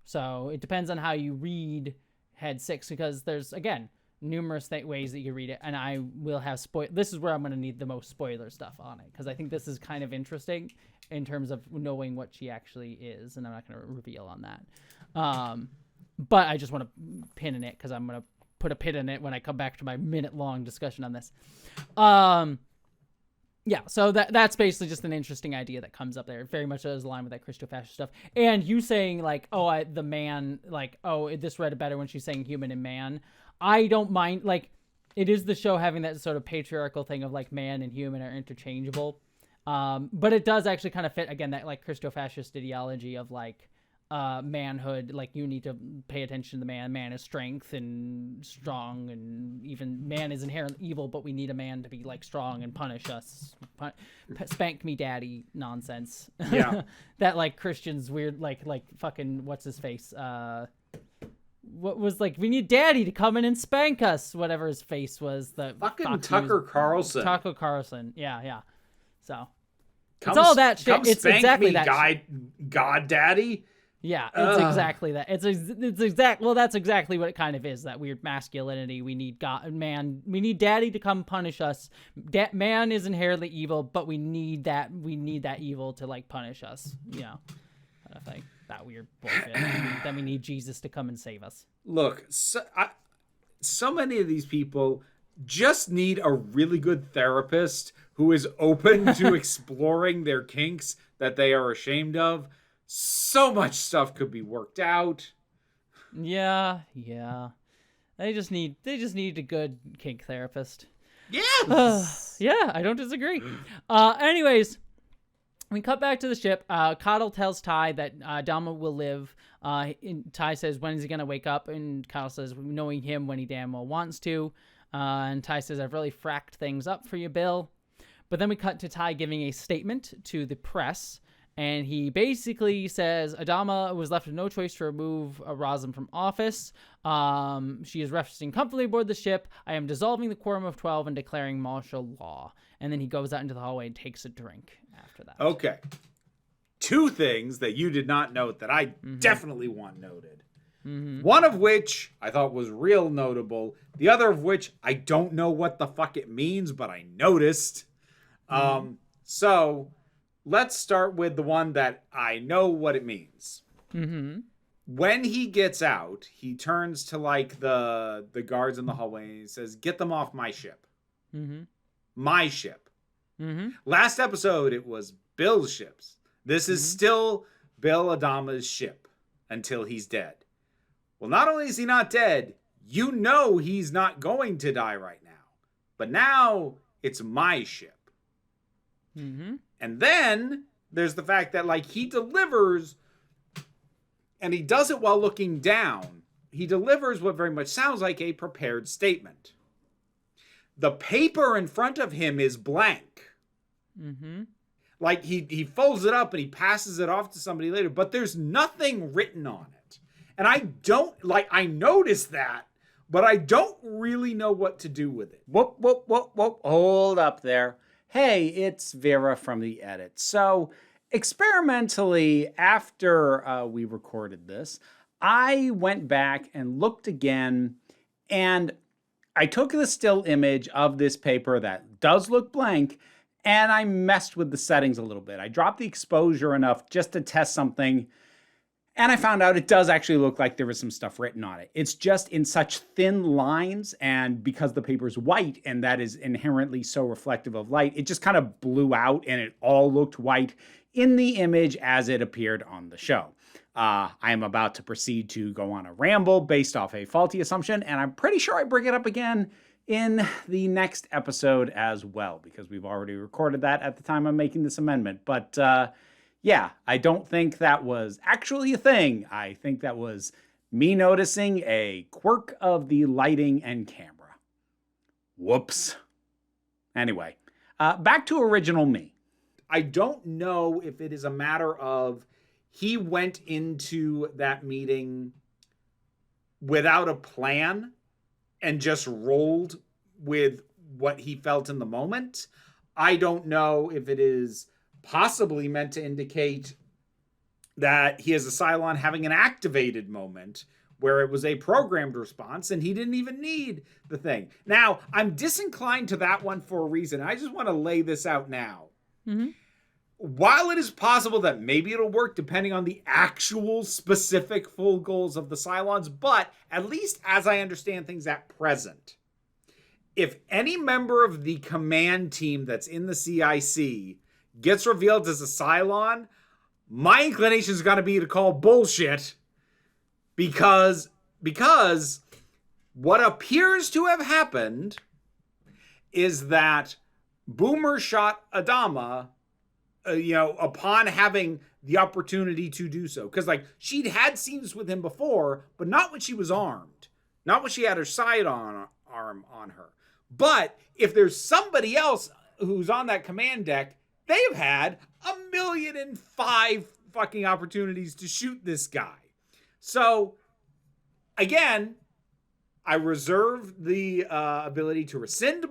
So it depends on how you read Head 6, because there's, again, numerous ways that you can read it, and I will have this is where I'm going to need the most spoiler stuff on it, because I think this is kind of interesting in terms of knowing what she actually is, and I'm not going to reveal on that. But I just want to pin in it, because I'm going to put a pin in it when I come back to my minute-long discussion on this. Yeah, so that's basically just an interesting idea that comes up there. It very much is aligned with that Christo-fascist stuff. And you saying, like, the man, like, this read it better when she's saying human and man. I don't mind, like, it is the show having that sort of patriarchal thing of, like, man and human are interchangeable. But it does actually kind of fit, again, that, like, Christo-fascist ideology of, like, manhood. Like, you need to pay attention to the man. Man is strength and strong, and even man is inherently evil, but we need a man to be, like, strong and punish us. Spank me daddy nonsense. Yeah. That, like, Christian's weird, like fucking, what's his face? What was like, we need daddy to come in and spank us, whatever his face was. The fucking Tucker Carlson. Tucker Carlson. Yeah. So it's all that shit. It's exactly that God daddy. Yeah, it's exactly that. Well, that's exactly what it kind of is, that weird masculinity. We need we need daddy to come punish us. Man is inherently evil, but we need that evil to like punish us, kind of thing. That weird bullshit. Then we need Jesus to come and save us. Look, so many of these people just need a really good therapist who is open to exploring their kinks that they are ashamed of. So much stuff could be worked out. Yeah. They just need a good kink therapist. Yes. Yeah, I don't disagree. Anyways, we cut back to the ship. Coddle tells Tigh that Adama will live. Tigh says, when is he going to wake up? And Coddle says, knowing him when he damn well wants to. And Tigh says, I've really fracked things up for you, Bill. But then we cut to Tigh giving a statement to the press. And he basically says Adama was left with no choice to remove Razum from office. She is resting comfortably aboard the ship. I am dissolving the Quorum of 12 and declaring martial law. And then he goes out into the hallway and takes a drink after that. Okay. 2 things that you did not note that I definitely want noted. One of which I thought was real notable. The other of which I don't know what the fuck it means, but I noticed. So let's start with the one that I know what it means. When he gets out, he turns to like the guards in the hallway and he says, get them off my ship. My ship. Last episode, it was Bill's ships. This is still Bill Adama's ship until he's dead. Well, not only is he not dead, you know he's not going to die right now. But now it's my ship. And then there's the fact that like he delivers, and he does it while looking down. He delivers what very much sounds like a prepared statement. The paper in front of him is blank. Like he folds it up and he passes it off to somebody later, but there's nothing written on it. And I noticed that, but I don't really know what to do with it. Whoop. Hold up there. Hey, it's Vera from the edit. So experimentally, after we recorded this, I went back and looked again, and I took the still image of this paper that does look blank, and I messed with the settings a little bit. I dropped the exposure enough just to test something, and I found out it does actually look like there was some stuff written on it. It's just in such thin lines, and because the paper's white, and that is inherently so reflective of light, it just kind of blew out, and it all looked white in the image as it appeared on the show. I am about to proceed to go on a ramble based off a faulty assumption, and I'm pretty sure I bring it up again in the next episode as well, because we've already recorded that at the time I'm making this amendment. But yeah, I don't think that was actually a thing. I think that was me noticing a quirk of the lighting and camera. Whoops. Anyway, back to original me. I don't know if it is a matter of he went into that meeting without a plan and just rolled with what he felt in the moment. I don't know if it is possibly meant to indicate that he is a Cylon having an activated moment where it was a programmed response and he didn't even need the thing. Now, I'm disinclined to that one for a reason. I just want to lay this out now. While it is possible that maybe it'll work depending on the actual specific full goals of the Cylons, but at least as I understand things at present, if any member of the command team that's in the CIC gets revealed as a Cylon, my inclination is going to be to call bullshit because what appears to have happened is that Boomer shot Adama upon having the opportunity to do so. Because, like, she'd had scenes with him before, but not when she was armed. Not when she had her sidearm on her. But if there's somebody else who's on that command deck, they've had 1,000,005 fucking opportunities to shoot this guy. So, again, I reserve the ability to rescind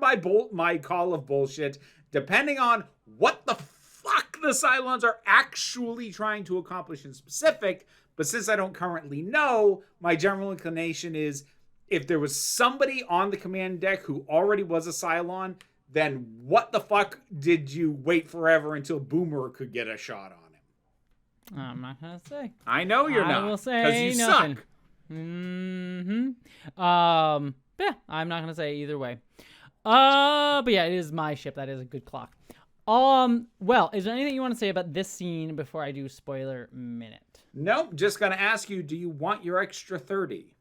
my call of bullshit, depending on what the fuck the Cylons are actually trying to accomplish in specific. But since I don't currently know, my general inclination is if there was somebody on the command deck who already was a Cylon, then what the fuck did you wait forever until Boomer could get a shot on him? I'm not gonna say. I know you're not. I will say because you nothing. suck. Yeah, I'm not gonna say either way. But yeah, it is my ship. That is a good clock. Well, is there anything you want to say about this scene before I do spoiler minute? Nope, just gonna ask you, do you want your extra 30?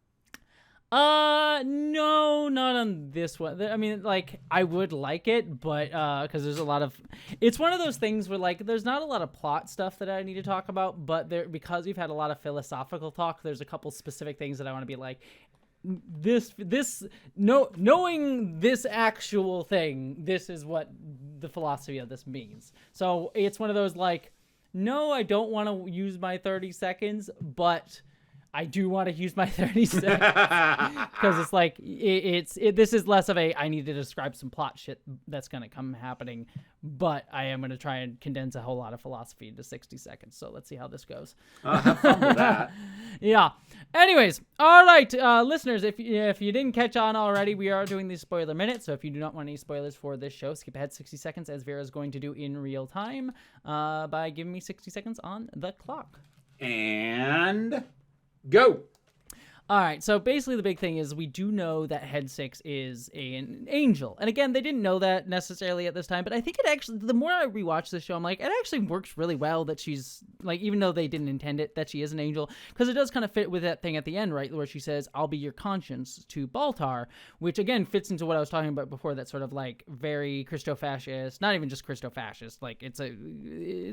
No, not on this one. I mean, like, I would like it, but, because there's a lot of, it's one of those things where, like, there's not a lot of plot stuff that I need to talk about, but because we've had a lot of philosophical talk, there's a couple specific things that I want to be like, knowing this actual thing, this is what the philosophy of this means. So it's one of those, like, no, I don't want to use my 30 seconds, but I do want to use my 30 seconds because it's like this is less of a I need to describe some plot shit that's going to come happening, but I am going to try and condense a whole lot of philosophy into 60 seconds. So let's see how this goes. Have fun with that. Yeah. Anyways, all right, listeners, if you didn't catch on already, we are doing the spoiler minute. So if you do not want any spoilers for this show, skip ahead 60 seconds as Vera's going to do in real time by giving me 60 seconds on the clock. And go. All right, so basically the big thing is we do know that Head 6 is an angel. And again, they didn't know that necessarily at this time, but I think it actually, the more I rewatch this show, I'm like, it actually works really well that she's, like, even though they didn't intend it, that she is an angel, because it does kind of fit with that thing at the end, right, where she says, I'll be your conscience to Baltar, which again fits into what I was talking about before, that sort of like very Christo-fascist, not even just Christo-fascist, like it's a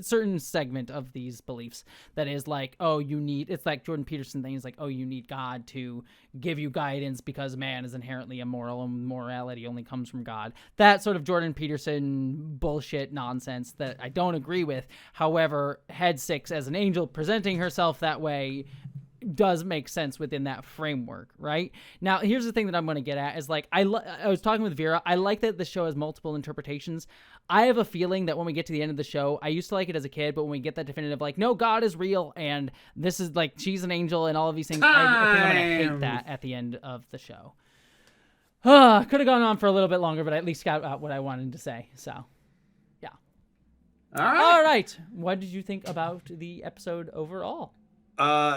certain segment of these beliefs that is like, oh, it's like Jordan Peterson thing is like, oh, you need God to give you guidance because man is inherently immoral and morality only comes from God. That sort of Jordan Peterson bullshit nonsense that I don't agree with. However, Head 6 as an angel presenting herself that way does make sense within that framework, right? Now, here's the thing that I'm going to get at is like, I was talking with Vera. I like that the show has multiple interpretations. I have a feeling that when we get to the end of the show, I used to like it as a kid, but when we get that definitive, like, no, God is real, and this is like, she's an angel, and all of these things, I think I'm going to hate that at the end of the show. Could have gone on for a little bit longer, but I at least got out what I wanted to say, so, yeah. All right. What did you think about the episode overall?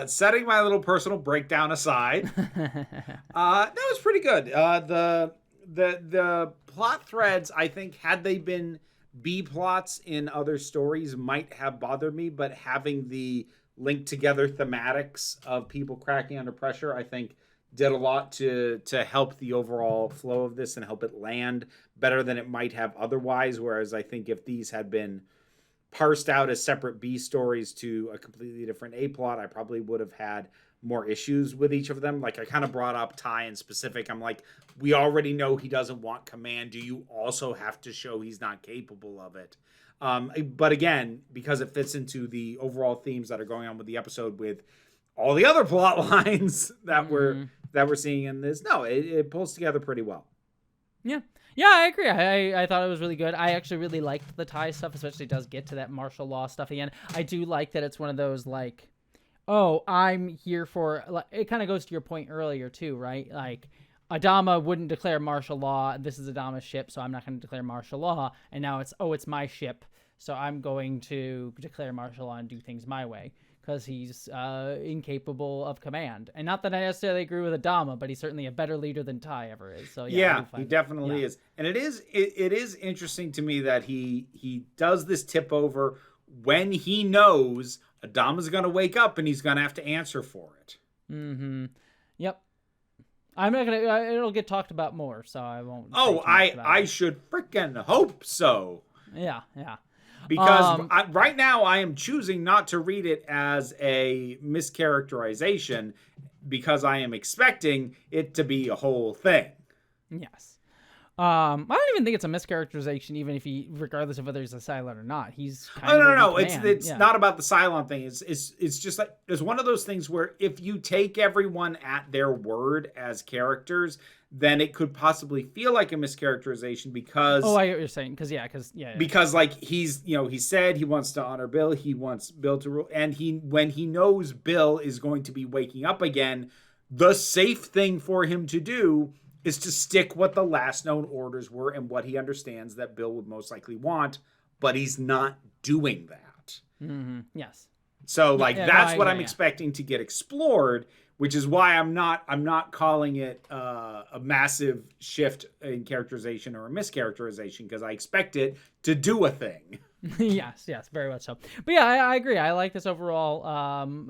Setting my little personal breakdown aside, that was pretty good. The plot threads, I think, had they been B plots in other stories, might have bothered me, but having the linked together thematics of people cracking under pressure, I think, did a lot to help the overall flow of this and help it land better than it might have otherwise. Whereas I think if these had been parsed out as separate B stories to a completely different A plot, I probably would have had more issues with each of them. Like, I kind of brought up Tigh in specific. I'm like, we already know he doesn't want command. Do you also have to show he's not capable of it? But again, because it fits into the overall themes that are going on with the episode with all the other plot lines that we're seeing in this, no, it pulls together pretty well. Yeah, I agree. I thought it was really good. I actually really liked the Tigh stuff, especially it does get to that martial law stuff again. I do like that it's one of those, like, oh, I'm here for, like, it kind of goes to your point earlier too, right? Like, Adama wouldn't declare martial law. This is Adama's ship, so I'm not going to declare martial law. And now it's, oh, it's my ship, so I'm going to declare martial law and do things my way, because he's incapable of command. And not that I necessarily agree with Adama, but he's certainly a better leader than Tigh ever is. So yeah, he definitely is. And it is interesting to me that he does this tip over when he knows Adama's going to wake up and he's going to have to answer for it. Mm-hmm. Yep. I'm not going to, it'll get talked about more, so I won't. Oh, I should freaking hope so. Yeah. Because right now I am choosing not to read it as a mischaracterization because I am expecting it to be a whole thing. Yes. I don't even think it's a mischaracterization, even if regardless of whether he's a Cylon or not, he's kind Oh, of no. a man. It's not about the Cylon thing. It's just like, it's one of those things where if you take everyone at their word as characters, then it could possibly feel like a mischaracterization because. Oh, I get what you're saying. Because like he said he wants to honor Bill. He wants Bill to rule, and when he knows Bill is going to be waking up again, the safe thing for him to do is to stick what the last known orders were and what he understands that Bill would most likely want, but he's not doing that. Mm-hmm. Yes. So that's what I'm expecting to get explored, which is why I'm not calling it a massive shift in characterization or a mischaracterization, because I expect it to do a thing. yes, very much so. But yeah, I agree. I like this overall.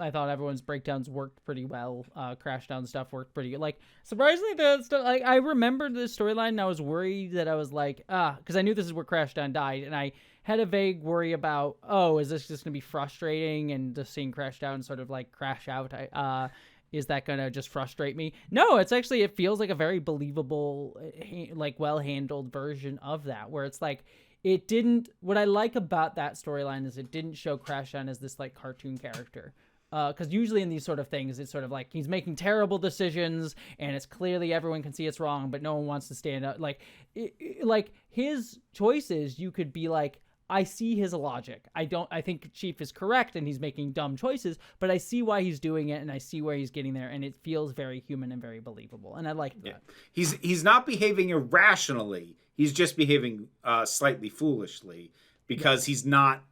I thought everyone's breakdowns worked pretty well. Crashdown stuff worked pretty good. Like, surprisingly, the stuff, like, I remembered the storyline and I was worried that I was like, because I knew this is where Crashdown died, and I had a vague worry about, is this just gonna be frustrating, and just seeing Crashdown sort of like crash out. Is that gonna just frustrate me? No, it feels like a very believable, like well-handled version of that, where it's like, what I like about that storyline is it didn't show Crashdown as this like cartoon character. Because usually in these sort of things, it's sort of like he's making terrible decisions and it's clearly everyone can see it's wrong, but no one wants to stand up. Like his choices, you could be like, I see his logic. I think Chief is correct and he's making dumb choices, but I see why he's doing it and I see where he's getting there, and it feels very human and very believable. And I like that. Yeah. He's not behaving irrationally. He's just behaving slightly foolishly because he's not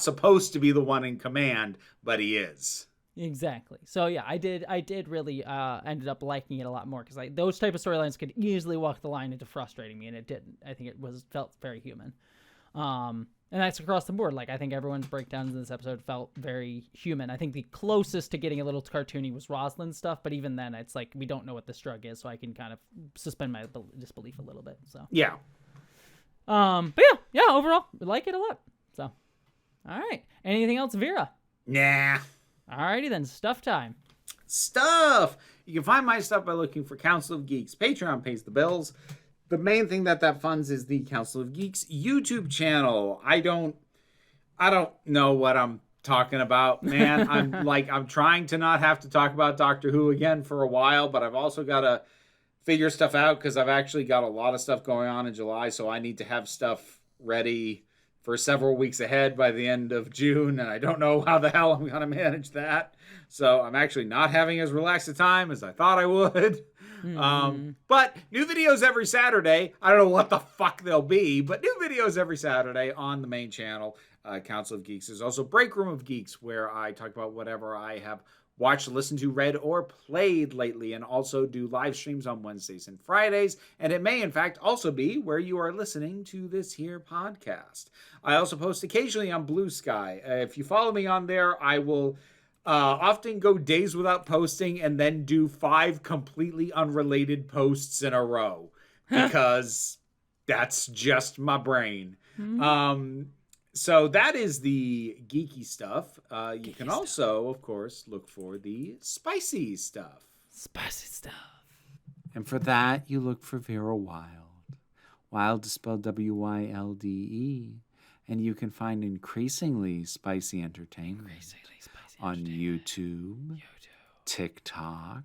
supposed to be the one in command, but he is. Exactly. So yeah, I did really ended up liking it a lot more, because those type of storylines could easily walk the line into frustrating me, and it didn't. I think felt very human. And that's across the board. Like, I think everyone's breakdowns in this episode felt very human. I think the closest to getting a little cartoony was Rosalind's stuff, but even then, it's like, we don't know what this drug is, so I can kind of suspend my disbelief a little bit. So yeah. But yeah, overall, we like it a lot. So, all right. Anything else, Vera? Nah. Alrighty then, stuff time. Stuff. You can find my stuff by looking for Council of Geeks. Patreon pays the bills. The main thing that funds is the Council of Geeks YouTube channel. I don't know what I'm talking about, man. I'm trying to not have to talk about Doctor Who again for a while, but I've also got to figure stuff out because I've actually got a lot of stuff going on in July, so I need to have stuff ready for several weeks ahead by the end of June, and I don't know how the hell I'm going to manage that. So I'm actually not having as relaxed a time as I thought I would. But new videos every Saturday. I don't know what the fuck they'll be, but new videos every Saturday on the main channel, Council of Geeks. There's also Break Room of Geeks, where I talk about whatever I have watched, listened to, read, or played lately, and also do live streams on Wednesdays and Fridays. And it may, in fact, also be where you are listening to this here podcast. I also post occasionally on Blue Sky. If you follow me on there, I will often go days without posting and then do 5 completely unrelated posts in a row because that's just my brain. So that is the geeky stuff. You can also, of course, look for the spicy stuff. Spicy stuff. And for that, you look for Vera Wild. Wild is spelled W-Y-L-D-E. And you can find increasingly spicy entertainment on YouTube, TikTok,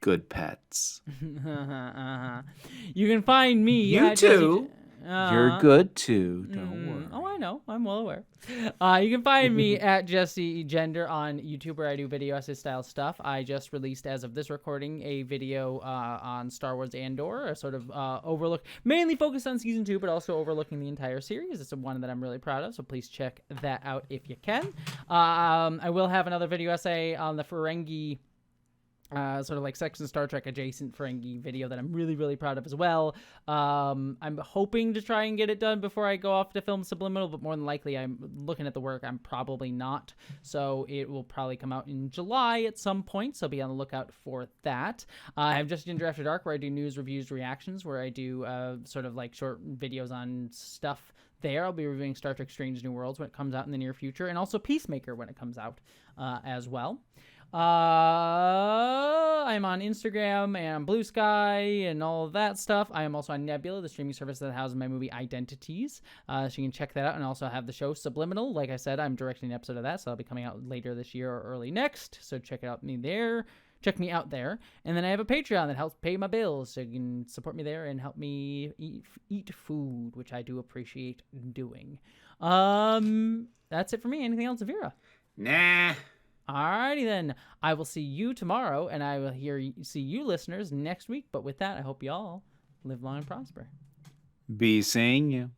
Good Pets. You can find me. You too. You're good too. Don't worry. Oh, I know. I'm well aware. You can find me at Jesse Gender on YouTube, where I do video essay style stuff. I just released, as of this recording, a video on Star Wars Andor, a sort of overlook, mainly focused on season 2, but also overlooking the entire series. It's one that I'm really proud of, so please check that out if you can. I will have another video essay on the Ferengi, sort of like Sex and Star Trek adjacent Ferengi video that I'm really, really proud of as well. I'm hoping to try and get it done before I go off to film Subliminal, but more than likely, I'm looking at the work, I'm probably not. So it will probably come out in July at some point, so be on the lookout for that. I have Just Ginger After Dark, where I do news, reviews, reactions, where I do sort of like short videos on stuff there. I'll be reviewing Star Trek Strange New Worlds when it comes out in the near future, and also Peacemaker when it comes out as well. I'm on Instagram and Blue Sky and all of that stuff. I am also on Nebula, the streaming service that houses my movie Identities. So you can check that out, and also have the show Subliminal. Like I said, I'm directing an episode of that, so that'll be coming out later this year or early next. So check me there. Check me out there. And then I have a Patreon that helps pay my bills, so you can support me there and help me eat food, which I do appreciate doing. That's it for me. Anything else, Vera? Nah. Alrighty then. I will see you tomorrow, and I will see you listeners next week. But with that, I hope y'all live long and prosper. Be seeing you.